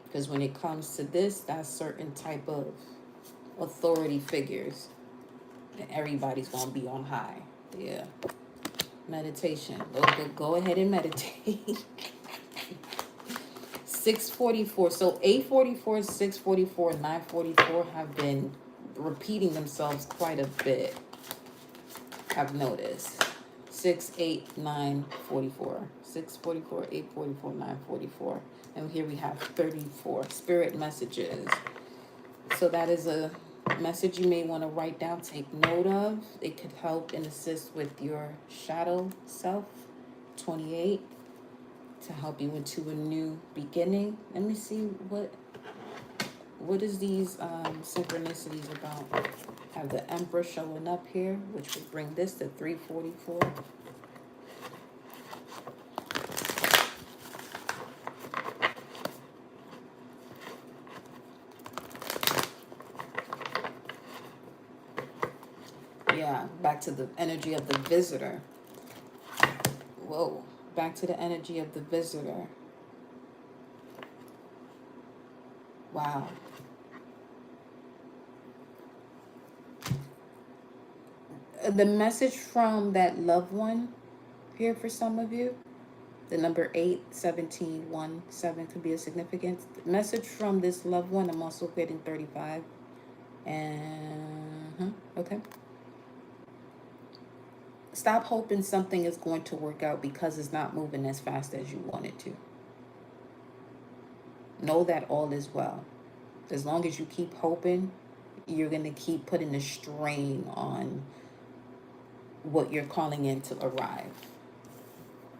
Because when it comes to this, that's certain type of authority figures. And everybody's going to be on high. Yeah. Meditation. Go ahead and meditate. 644. So 844, 644, 944 have been repeating themselves quite a bit. I've noticed. 6, 8, 9, 44. 644, 844, 944. And here we have 34. Spirit messages. So that is a message you may want to write down, take note of. It could help and assist with your shadow self. 28. To help you into a new beginning. Let me see what is these synchronicities about. Have the Emperor showing up here, which would bring this to 344. Yeah, back to the energy of the visitor. Whoa, back to the energy of the visitor. Wow. The message from that loved one here for some of you, the number 8, 17, 1, 7 could be a significance. The message from this loved one, I'm also getting 35. And, okay. Stop hoping something is going to work out because it's not moving as fast as you want it to. Know that all is well. As long as you keep hoping, you're going to keep putting a strain on what you're calling in to arrive.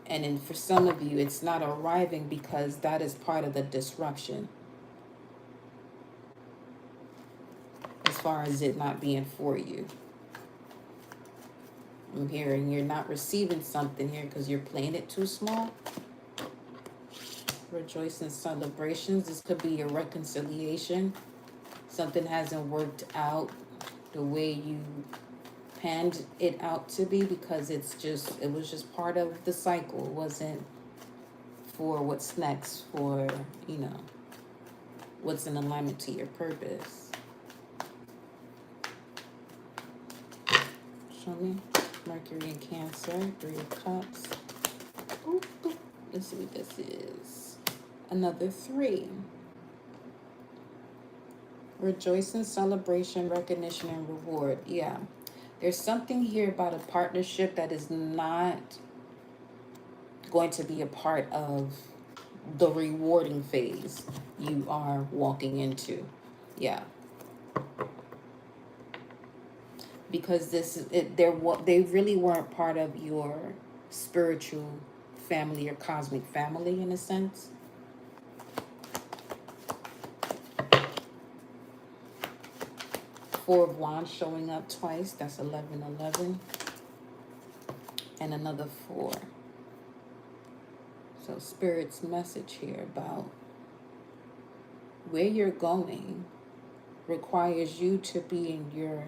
And then for some of you, it's not arriving because that is part of the disruption. As far as it not being for you. I'm hearing you're not receiving something here because you're playing it too small. Rejoicing celebrations. This could be your reconciliation. Something hasn't worked out the way you panned it out to be because it was just part of the cycle. It wasn't for what's next, for, what's in alignment to your purpose. Show me. Mercury in Cancer, 3 of Cups. Ooh, ooh. Let's see what this is. Another 3. Rejoicing, celebration, recognition, and reward. Yeah. There's something here about a partnership that is not going to be a part of the rewarding phase you are walking into. Yeah. Because they really weren't part of your spiritual family or cosmic family in a sense. Four of Wands showing up twice. That's 1111. And another 4. So Spirit's message here about where you're going requires you to be in your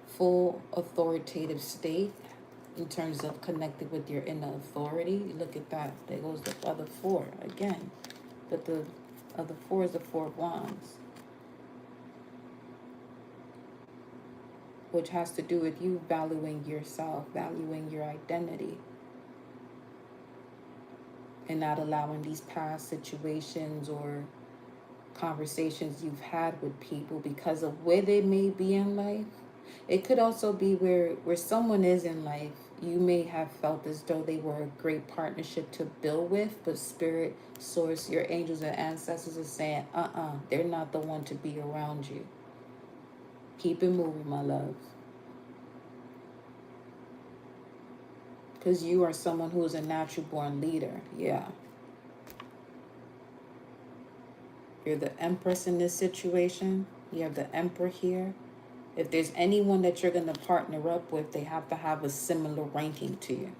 full authoritative state in terms of connected with your inner authority. Look at that. There goes the other 4 again. But the other 4 is the 4 of Wands, which has to do with you valuing yourself, valuing your identity, and not allowing these past situations or conversations you've had with people because of where they may be in life. It could also be where someone is in life. You may have felt as though they were a great partnership to build with, but Spirit, Source, your angels and ancestors are saying, they're not the one to be around you. Keep it moving, my love. Because you are someone who is a natural born leader. Yeah. You're the Empress in this situation. You have the Emperor here. If there's anyone that you're going to partner up with, they have to have a similar ranking to you.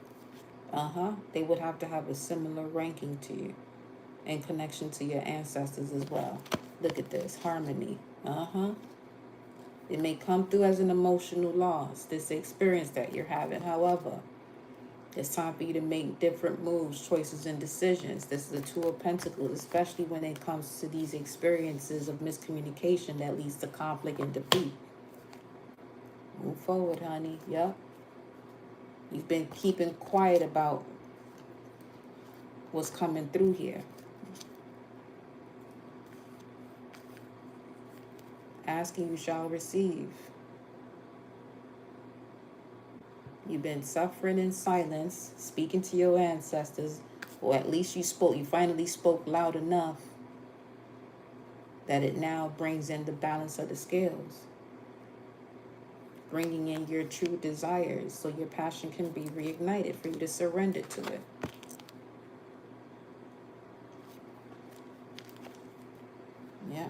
They would have to have a similar ranking to you and connection to your ancestors as well. Look at this. Harmony. It may come through as an emotional loss, this experience that you're having. However, it's time for you to make different moves, choices, and decisions. This is a 2 of Pentacles, especially when it comes to these experiences of miscommunication that leads to conflict and defeat. Move forward, honey. Yep. You've been keeping quiet about what's coming through here. Asking, you shall receive. You've been suffering in silence, speaking to your ancestors, or at least you finally spoke loud enough that it now brings in the balance of the scales, bringing in your true desires so your passion can be reignited for you to surrender to it. Yeah.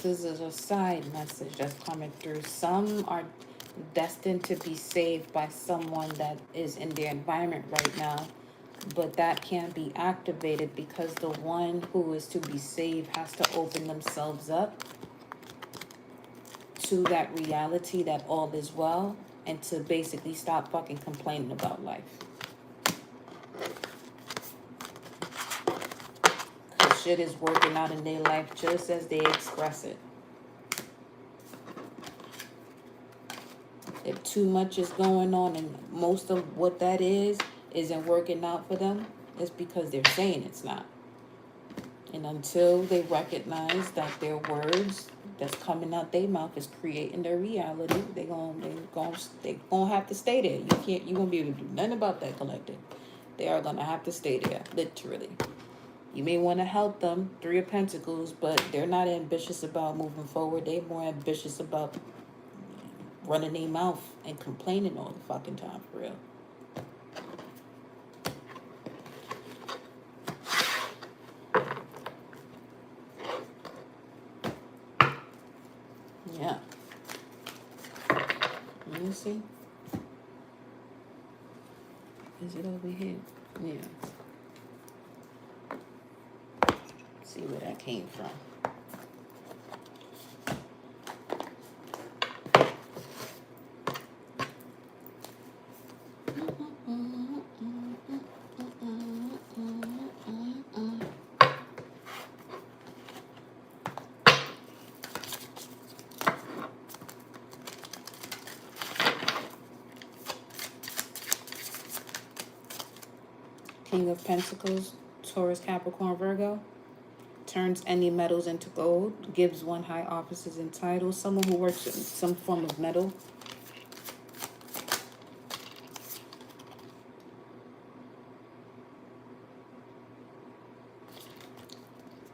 This is a side message that's coming through. Some are destined to be saved by someone that is in their environment right now, but that can't be activated because the one who is to be saved has to open themselves up to that reality that all is well, and to basically stop fucking complaining about life. 'Cause shit is working out in their life just as they express it. If too much is going on and most of what that isn't working out for them, it's because they're saying it's not. And until they recognize that their words that's coming out their mouth is creating their reality, they gonna have to stay there. You won't be able to do nothing about that, collective. They are gonna have to stay there, literally. You may want to help them, 3 of Pentacles, but they're not ambitious about moving forward. They're more ambitious about running their mouth and complaining all the fucking time, for real. Yeah. Let me see. Is it over here? Yeah. See where that came from. King of Pentacles, Taurus, Capricorn, Virgo. Turns any metals into gold. Gives one high offices and titles. Someone who works in some form of metal.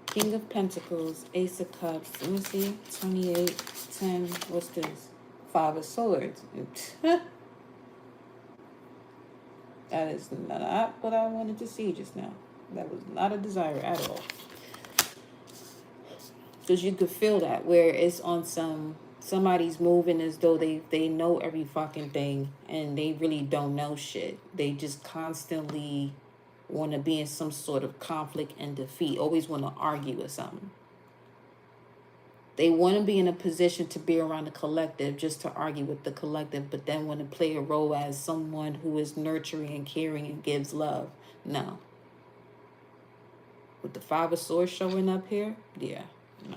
King of Pentacles, Ace of Cups. Let me see. 28, 10. What's this? 5 of Swords. That is not what I wanted to see just now. That was not a desire at all. Because you could feel that where it's on somebody's moving as though they know every fucking thing and they really don't know shit. They just constantly want to be in some sort of conflict and defeat. Always want to argue with something. They want to be in a position to be around the collective just to argue with the collective, but then want to play a role as someone who is nurturing and caring and gives love. No. With the 5 of Swords showing up here, yeah, no.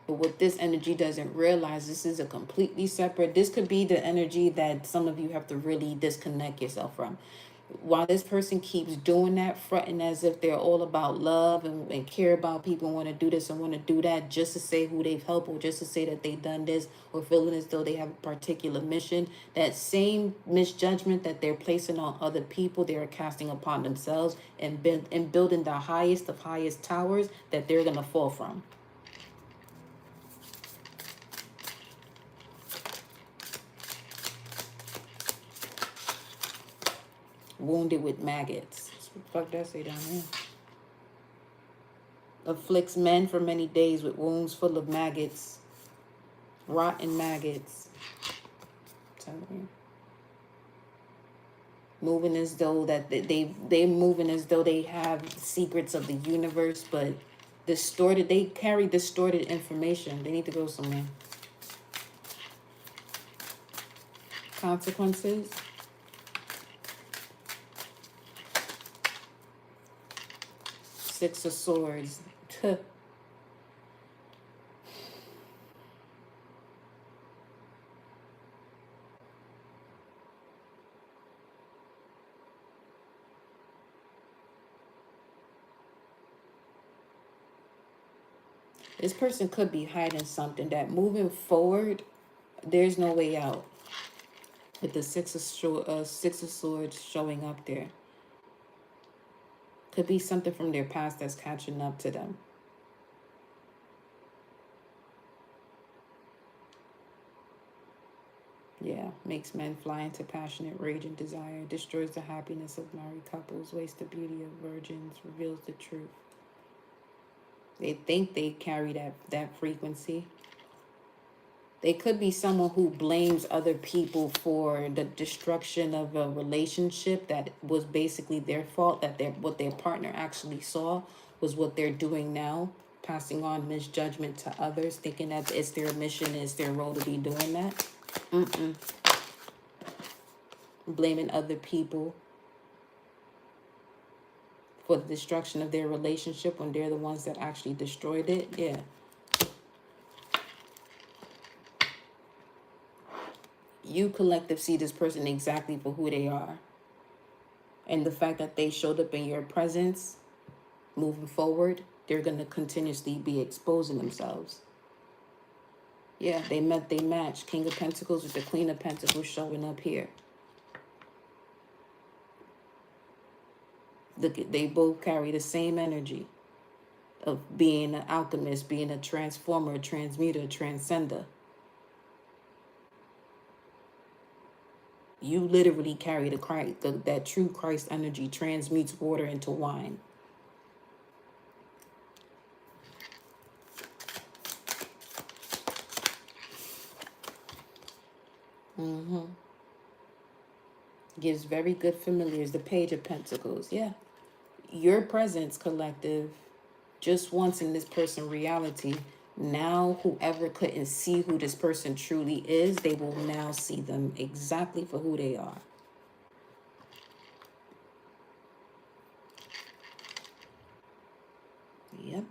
But what this energy doesn't realize, this is a completely separate, this could be the energy that some of you have to really disconnect yourself from. While this person keeps doing that, fronting as if they're all about love and care about people and want to do this and want to do that just to say who they've helped or just to say that they've done this or feeling as though they have a particular mission, that same misjudgment that they're placing on other people, they are casting upon themselves and building the highest of highest towers that they're going to fall from. Wounded with maggots. What the fuck did I say down there? Afflicts men for many days with wounds full of maggots. Rotten maggots. Moving as though that they're moving as though they have secrets of the universe, but distorted. They carry distorted information. They need to go somewhere. Consequences. Six of Swords. This person could be hiding something that moving forward, there's no way out. With the Six of Swords showing up there. Could be something from their past that's catching up to them. Yeah, makes men fly into passionate rage and desire, destroys the happiness of married couples, wastes the beauty of virgins, reveals the truth. They think they carry that frequency. They could be someone who blames other people for the destruction of a relationship that was basically their fault, that what their partner actually saw was what they're doing now, passing on misjudgment to others, thinking that it's their mission, it's their role to be doing that. Blaming other people for the destruction of their relationship when they're the ones that actually destroyed it. Yeah. You collective see this person exactly for who they are. And the fact that they showed up in your presence, moving forward, they're going to continuously be exposing themselves. Yeah, they match. King of Pentacles with the Queen of Pentacles showing up here. They both carry the same energy of being an alchemist, being a transformer, a transmuter, a transcender. You literally carry that true Christ energy, transmutes water into wine. Mm-hmm. Gives very good familiars. The Page of Pentacles. Yeah. Your presence, collective, just once in this person reality. Now, whoever couldn't see who this person truly is, they will now see them exactly for who they are. Yep.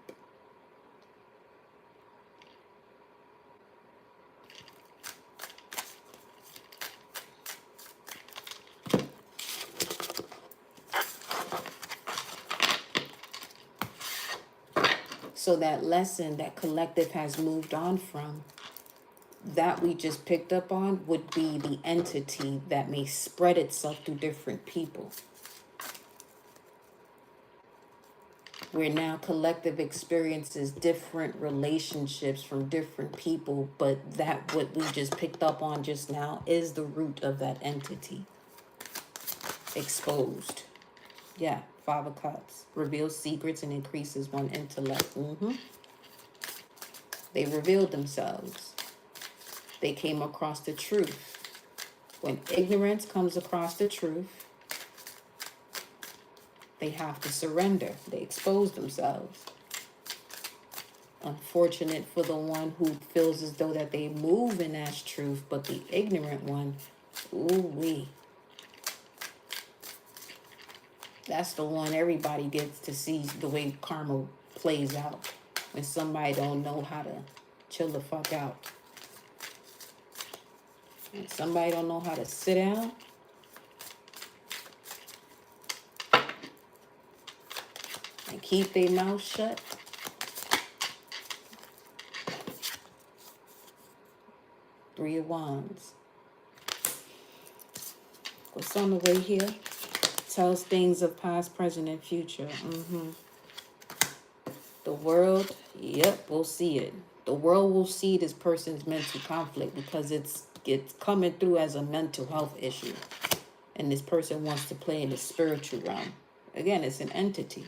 So that lesson that collective has moved on from, that we just picked up on, would be the entity that may spread itself through different people. Where now collective experiences different relationships from different people, but that what we just picked up on just now is the root of that entity. Exposed. Yeah, Five of Cups. Reveals secrets and increases one intellect. They revealed themselves. They came across the truth. When ignorance comes across the truth, they have to surrender. They expose themselves. Unfortunate for the one who feels as though that they move in as truth, but the ignorant one, ooh-wee. That's the one everybody gets to see the way karma plays out. When somebody don't know how to chill the fuck out. When somebody don't know how to sit down, and keep their mouth shut. Three of Wands. What's on the way here? Tells things of past, present, and future. The world, yep, we'll see it. The world will see this person's mental conflict because it's coming through as a mental health issue. And this person wants to play in the spiritual realm. Again, it's an entity.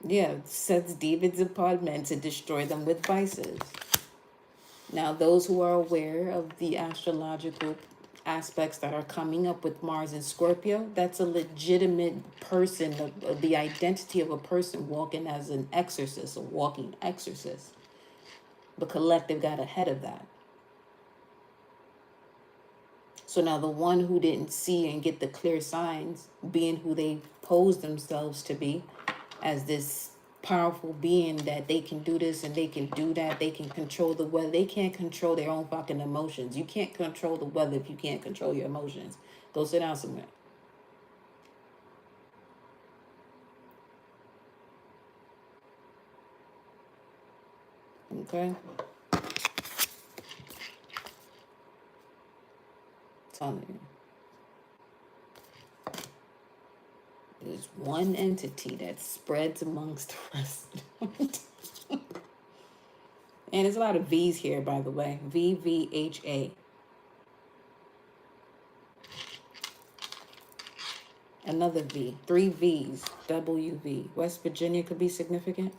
Yeah, sets demons upon men to destroy them with vices. Now, those who are aware of the astrological aspects that are coming up with Mars and Scorpio, that's a legitimate person, the identity of a person walking as an exorcist, a walking exorcist. The collective got ahead of that. So now the one who didn't see and get the clear signs, being who they pose themselves to be, as this powerful being that they can do this and they can do that, they can control the weather. They can't control their own fucking emotions. You can't control the weather if you can't control your emotions. Go sit down somewhere. Okay? Telling you. There's one entity that spreads amongst the rest. And there's a lot of V's here, by the way. VVHA. Another V. 3 V's. WV. West Virginia could be significant.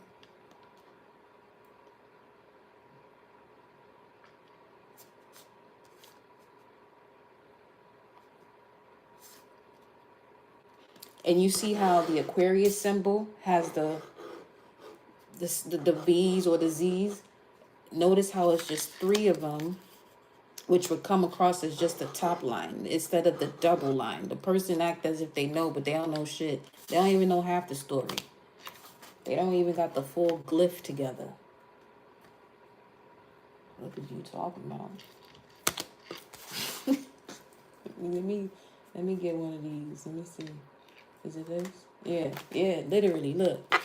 And you see how the Aquarius symbol has the V's or the Z's. Notice how it's just 3 of them, which would come across as just the top line instead of the double line. The person act as if they know, but they don't know shit. They don't even know half the story. They don't even got the full glyph together. What are you talking about? Let me get one of these. Let me see. Is it this? Yeah, literally, look.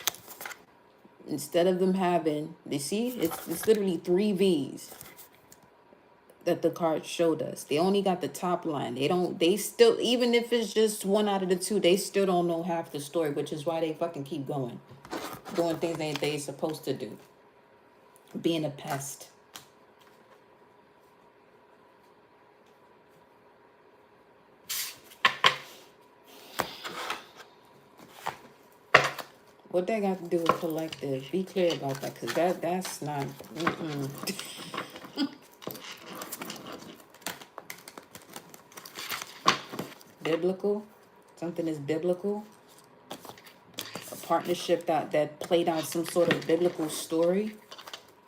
Instead of them having, you see, it's literally 3 V's that the card showed us. They only got the top line. They still, even if it's just 1 out of the 2, they still don't know half the story, which is why they fucking keep going. Doing things they supposed to do. Being a pest. What that got to do with collective? Be clear about that, because that's not... Biblical? Something is biblical? A partnership that played out some sort of biblical story?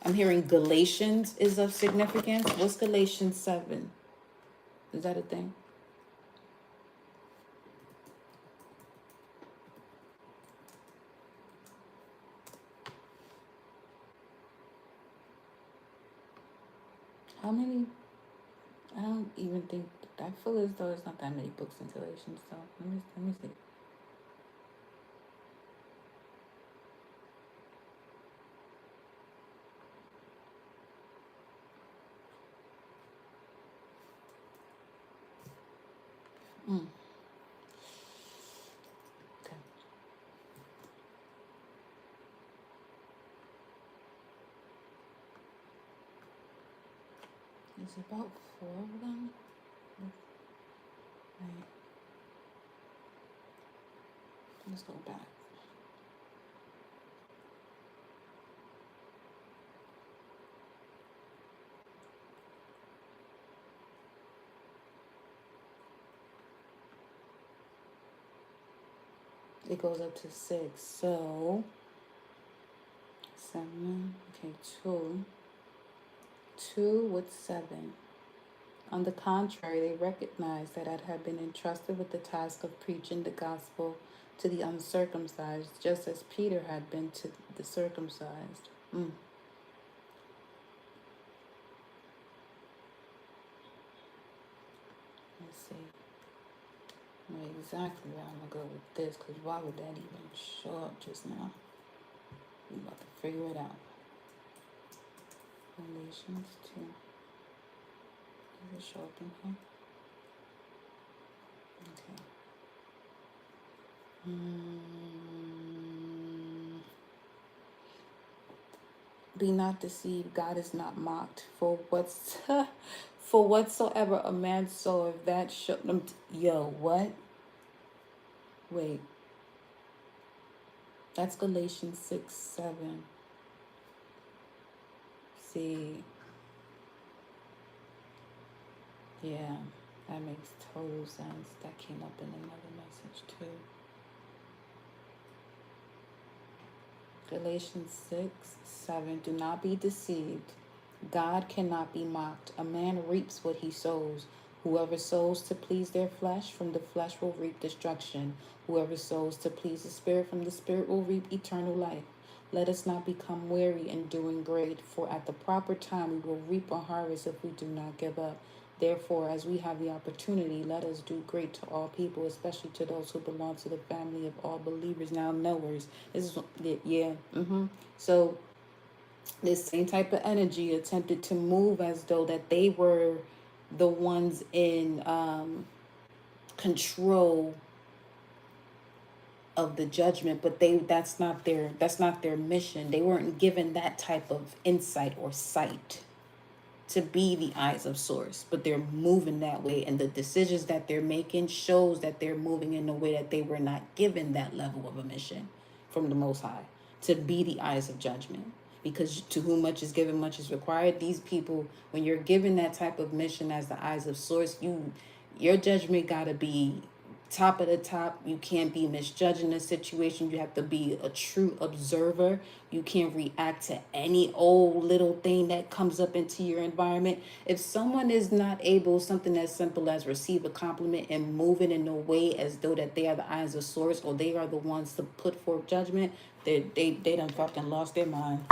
I'm hearing Galatians is of significance. What's Galatians 7? Is that a thing? How many? I don't even think... I feel as though there's not that many books in Galatians, so let me see. Okay. There's about 4 of them. Right. Let's go back. It goes up to 6. So 7. Okay, 2. 2 with 7. On the contrary, they recognized that I had been entrusted with the task of preaching the gospel to the uncircumcised, just as Peter had been to the circumcised. Let's see. I know exactly where I'm going to go with this, because why would that even show up just now? We're about to figure it out. Galatians 2. Does it show up in here? Okay. Be not deceived, God is not mocked. For whatsoever a man soweth, that shall... Yo, what? Wait. That's Galatians 6, 7. See. Yeah, that makes total sense. That came up in another message too. Galatians 6, 7. Do not be deceived. God cannot be mocked. A man reaps what he sows. Whoever sows to please their flesh, from the flesh will reap destruction. Whoever sows to please the Spirit, from the Spirit will reap eternal life. Let us not become weary in doing great, for at the proper time we will reap a harvest if we do not give up. Therefore, as we have the opportunity, let us do great to all people, especially to those who belong to the family of all believers. Now, knowers. This is, yeah. So, this same type of energy attempted to move as though that they were the ones in control of the judgment, but that's not their mission. They weren't given that type of insight or sight to be the eyes of source, but they're moving that way, and the decisions that they're making shows that they're moving in a way that they were not given that level of a mission from the Most High to be the eyes of judgment. Because to whom much is given, much is required. These people, when you're given that type of mission as the eyes of source, your judgment gotta be top of the top. You can't be misjudging a situation. You have to be a true observer. You can't react to any old little thing that comes up into your environment. If someone is not able, something as simple as receive a compliment and move it in a way as though that they are the eyes of source, or they are the ones to put forth judgment, they done fucking lost their mind.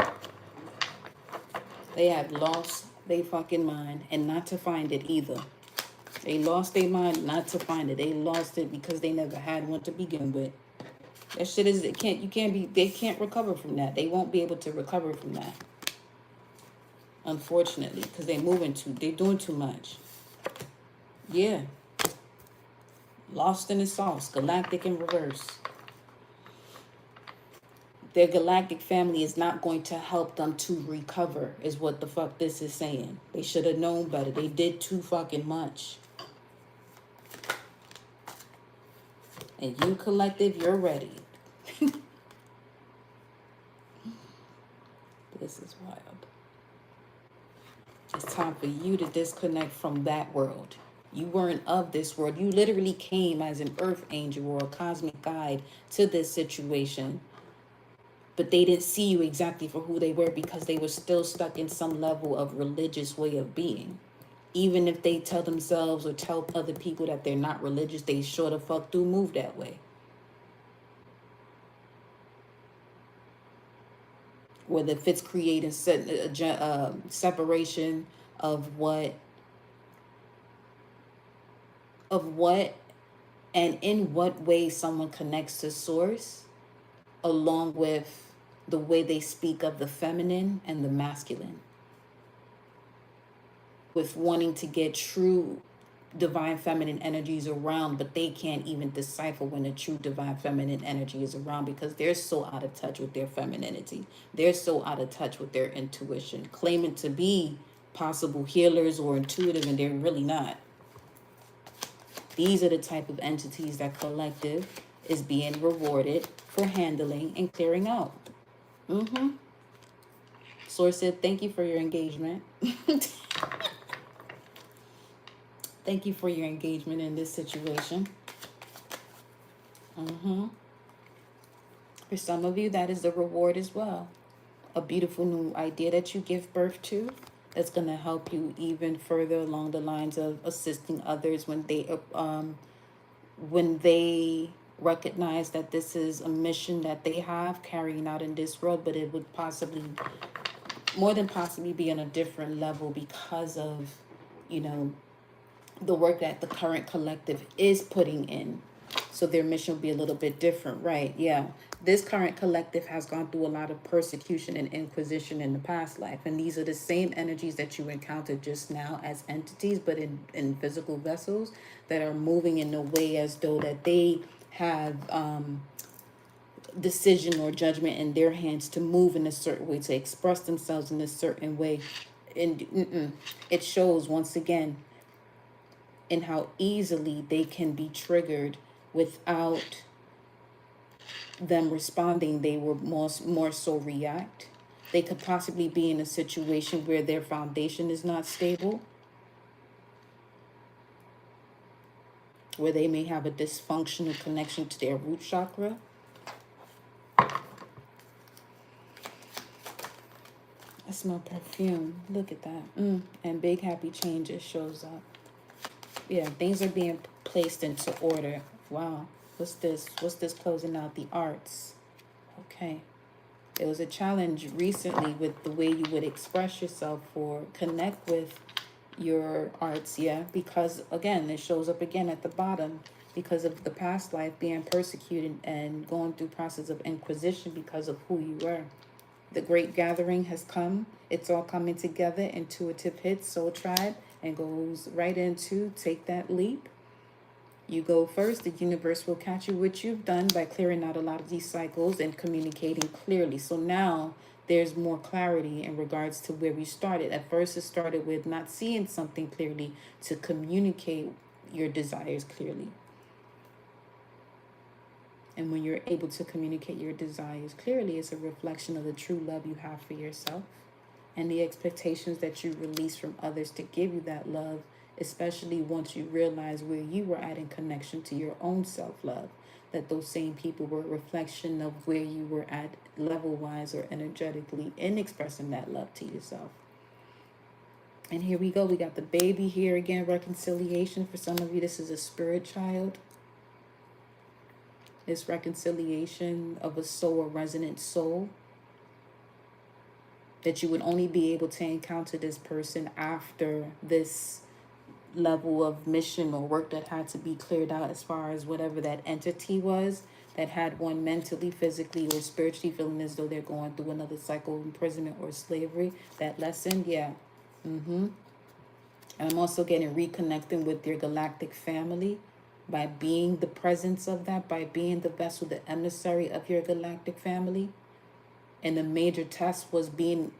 They have lost their fucking mind, and not to find it either. They lost their mind not to find it. They lost it because they never had one to begin with. That shit is, they can't recover from that. They won't be able to recover from that. Unfortunately, because they're doing too much. Yeah. Lost in the sauce, galactic in reverse. Their galactic family is not going to help them to recover, is what the fuck this is saying. They should have known better. They did too fucking much. And you collective, you're ready. This is wild. It's time for you to disconnect from that world. You weren't of this world. You literally came as an earth angel or a cosmic guide to this situation. But they didn't see you exactly for who they were because they were still stuck in some level of religious way of being. Even if they tell themselves or tell other people that they're not religious, they sure the fuck do move that way. Whether if it's creating separation of what and in what way someone connects to source, along with the way they speak of the feminine and the masculine, with wanting to get true divine feminine energies around, but they can't even decipher when a true divine feminine energy is around because they're so out of touch with their femininity. They're so out of touch with their intuition, claiming to be possible healers or intuitive, and they're really not. These are the type of entities that collective is being rewarded for handling and clearing out. Source said, thank you for your engagement. Thank you for your engagement in this situation. For some of you, that is the reward as well. A beautiful new idea that you give birth to that's going to help you even further along the lines of assisting others when they recognize that this is a mission that they have carrying out in this world, but it would possibly, more than possibly, be on a different level because of, the work that the current collective is putting in. So their mission will be a little bit different, right? Yeah. This current collective has gone through a lot of persecution and inquisition in the past life. And these are the same energies that you encountered just now as entities, but in physical vessels that are moving in a way as though that they have decision or judgment in their hands to move in a certain way, to express themselves in a certain way. And it shows once again in how easily they can be triggered without them responding. They will more so react. They could possibly be in a situation where their foundation is not stable, where they may have a dysfunctional connection to their root chakra. I smell perfume. Look at that. And big happy changes shows up. Yeah, things are being placed into order. Wow. What's this? What's this closing out? The arts. Okay. There was a challenge recently with the way you would express yourself or connect with your arts, yeah, because again, it shows up again at the bottom because of the past life being persecuted and going through process of inquisition because of who you were. The great gathering has come. It's all coming together. Intuitive hits, soul tribe, and goes right into take that leap. You go first. The universe will catch you what you've done by clearing out a lot of these cycles and communicating clearly. So now there's more clarity in regards to where we started. At first, it started with not seeing something clearly to communicate your desires clearly. And when you're able to communicate your desires clearly, it's a reflection of the true love you have for yourself and the expectations that you release from others to give you that love, especially once you realize where you were at in connection to your own self-love, that those same people were a reflection of where you were at level-wise or energetically in expressing that love to yourself. And here we go. We got the baby here again, reconciliation. For some of you, this is a spirit child. This reconciliation of a soul, a resonant soul, that you would only be able to encounter this person after this level of mission or work that had to be cleared out as far as whatever that entity was that had one mentally, physically, or spiritually feeling as though they're going through another cycle of imprisonment or slavery. That lesson, yeah. And I'm also getting reconnecting with your galactic family by being the presence of that, by being the vessel, the emissary of your galactic family. And the major test was being,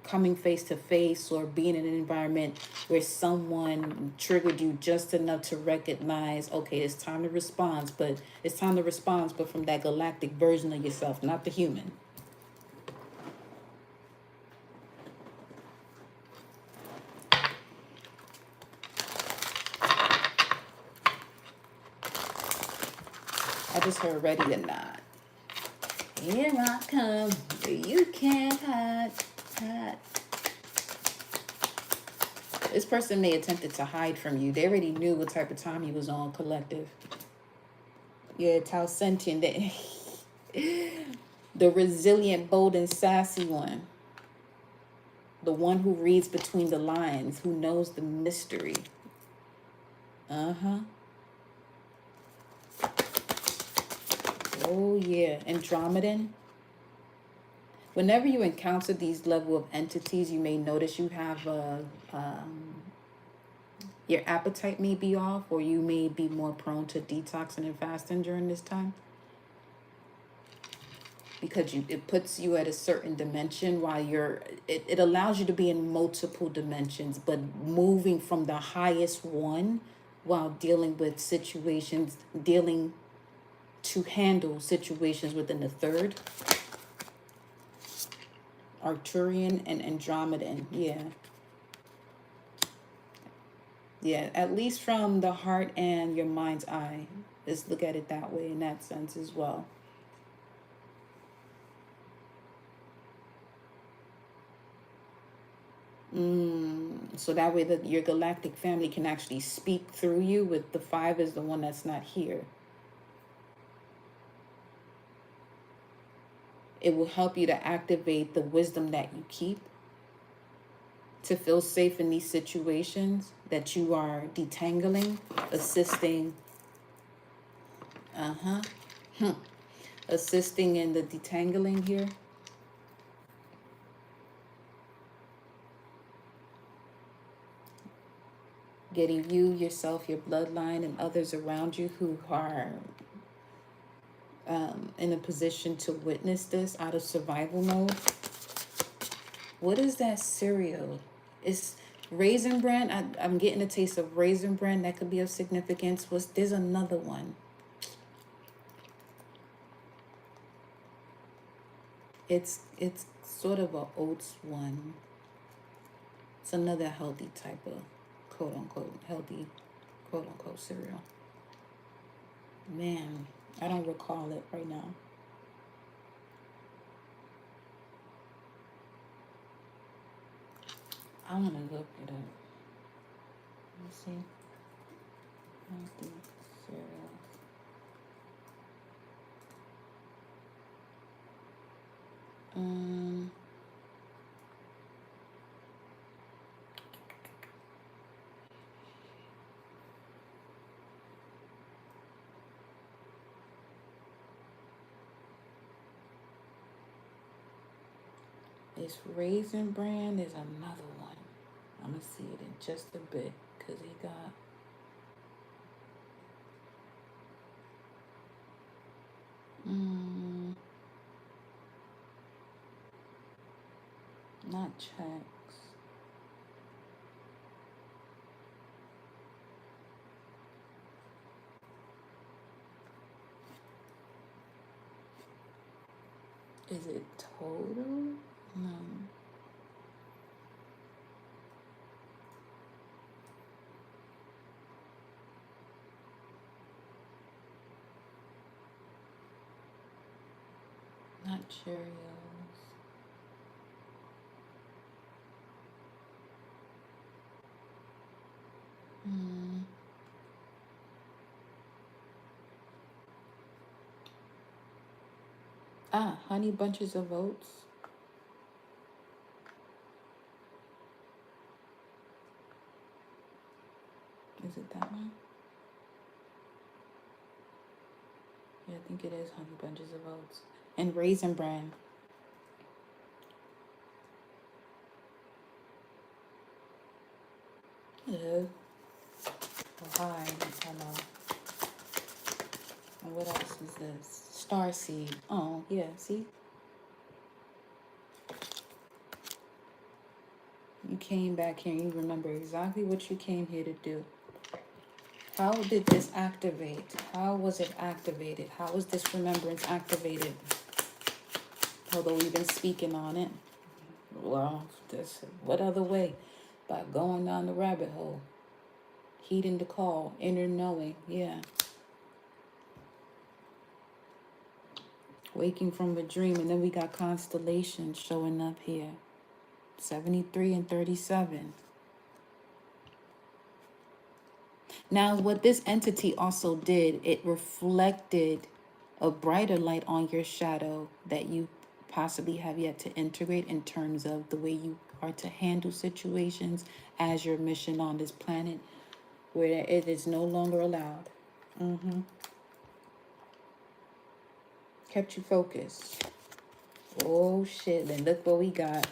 coming face to face or being in an environment where someone triggered you just enough to recognize, okay, it's time to respond, but from that galactic version of yourself, not the human. I just heard ready or not. Here I come. You can't hide. This person may attempted to hide from you. They already knew what type of time you was on, collective. Yeah, Tao sentient. The resilient, bold, and sassy one. The one who reads between the lines, who knows the mystery. Uh-huh. Oh, yeah. Andromedan. Whenever you encounter these level of entities, you may notice you have your appetite may be off, or you may be more prone to detoxing and fasting during this time. Because it puts you at a certain dimension while it allows you to be in multiple dimensions, but moving from the highest one while dealing with situations, dealing to handle situations within the third. Arcturian and Andromedan, yeah. Yeah, at least from the heart and your mind's eye. Let's look at it that way, in that sense as well. So that way that your galactic family can actually speak through you, with the 5 is the one that's not here. It will help you to activate the wisdom that you keep to feel safe in these situations that you are detangling, assisting. Assisting in the detangling here. Getting you, yourself, your bloodline, and others around you who are in a position to witness this out of survival mode. What is that cereal? It's Raisin Bran. I'm getting a taste of Raisin Bran. That could be of significance. There's another one. It's sort of a oats one. It's another healthy type of quote unquote healthy quote unquote cereal. Man, I don't recall it right now. I want to look it up. Let me see. Healthy cereal. This Raisin Bran is another one. I'm going to see it in just a bit because he got... Not checks. Is it total? No. Not Cheerios. Honey Bunches of Oats. Is it that one? Yeah, I think it is Honey Bunches of Oats. And Raisin Bran. Hello. Oh, hi. Hello. And what else is this? Starseed. Oh, yeah, see? You came back here and you remember exactly what you came here to do. How did this activate? How was it activated? How was this remembrance activated? Although we've been speaking on it. Well, what other way? By going down the rabbit hole. Heeding the call. Inner knowing. Yeah. Waking from a dream. And then we got constellations showing up here. 73 and 37. Now, what this entity also did, it reflected a brighter light on your shadow that you possibly have yet to integrate in terms of the way you are to handle situations as your mission on this planet, where it is no longer allowed. Kept you focused. Oh shit, then look what we got,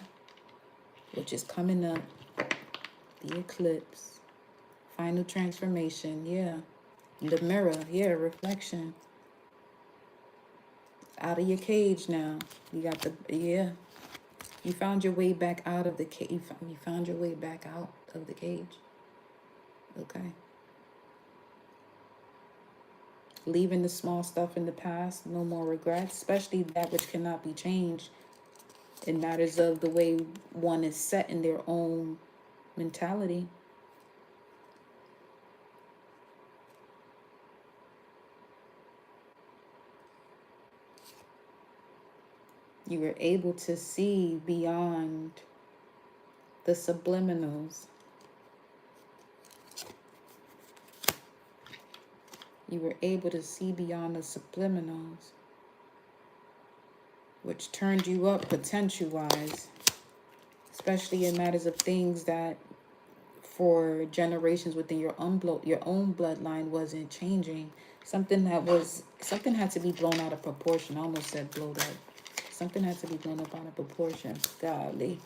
which is coming up. The eclipse. Final transformation, yeah. The mirror, yeah, reflection. Out of your cage now. You got the, yeah. You found your way back out of the cage. You found your way back out of the cage. Okay. Leaving the small stuff in the past. No more regrets, especially that which cannot be changed. It matters of the way one is set in their own mentality. You were able to see beyond the subliminals. You were able to see beyond the subliminals, which turned you up potential-wise, especially in matters of things that for generations within your own bloodline wasn't changing. Something had to be blown out of proportion. I almost said blowed up. Something had to be blown up out of proportion. Golly.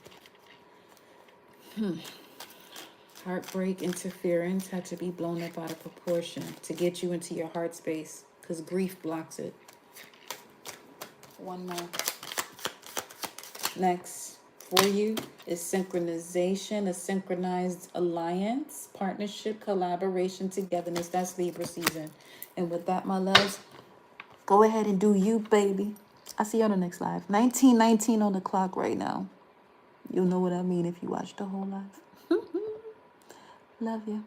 Heartbreak, interference had to be blown up out of proportion to get you into your heart space, because grief blocks it. One more. Next for you is synchronization, a synchronized alliance, partnership, collaboration, togetherness. That's Libra season. And with that, my loves, go ahead and do you, baby. I'll see you on the next live. 19:19 on the clock right now. You'll know what I mean if you watch the whole live. Love you.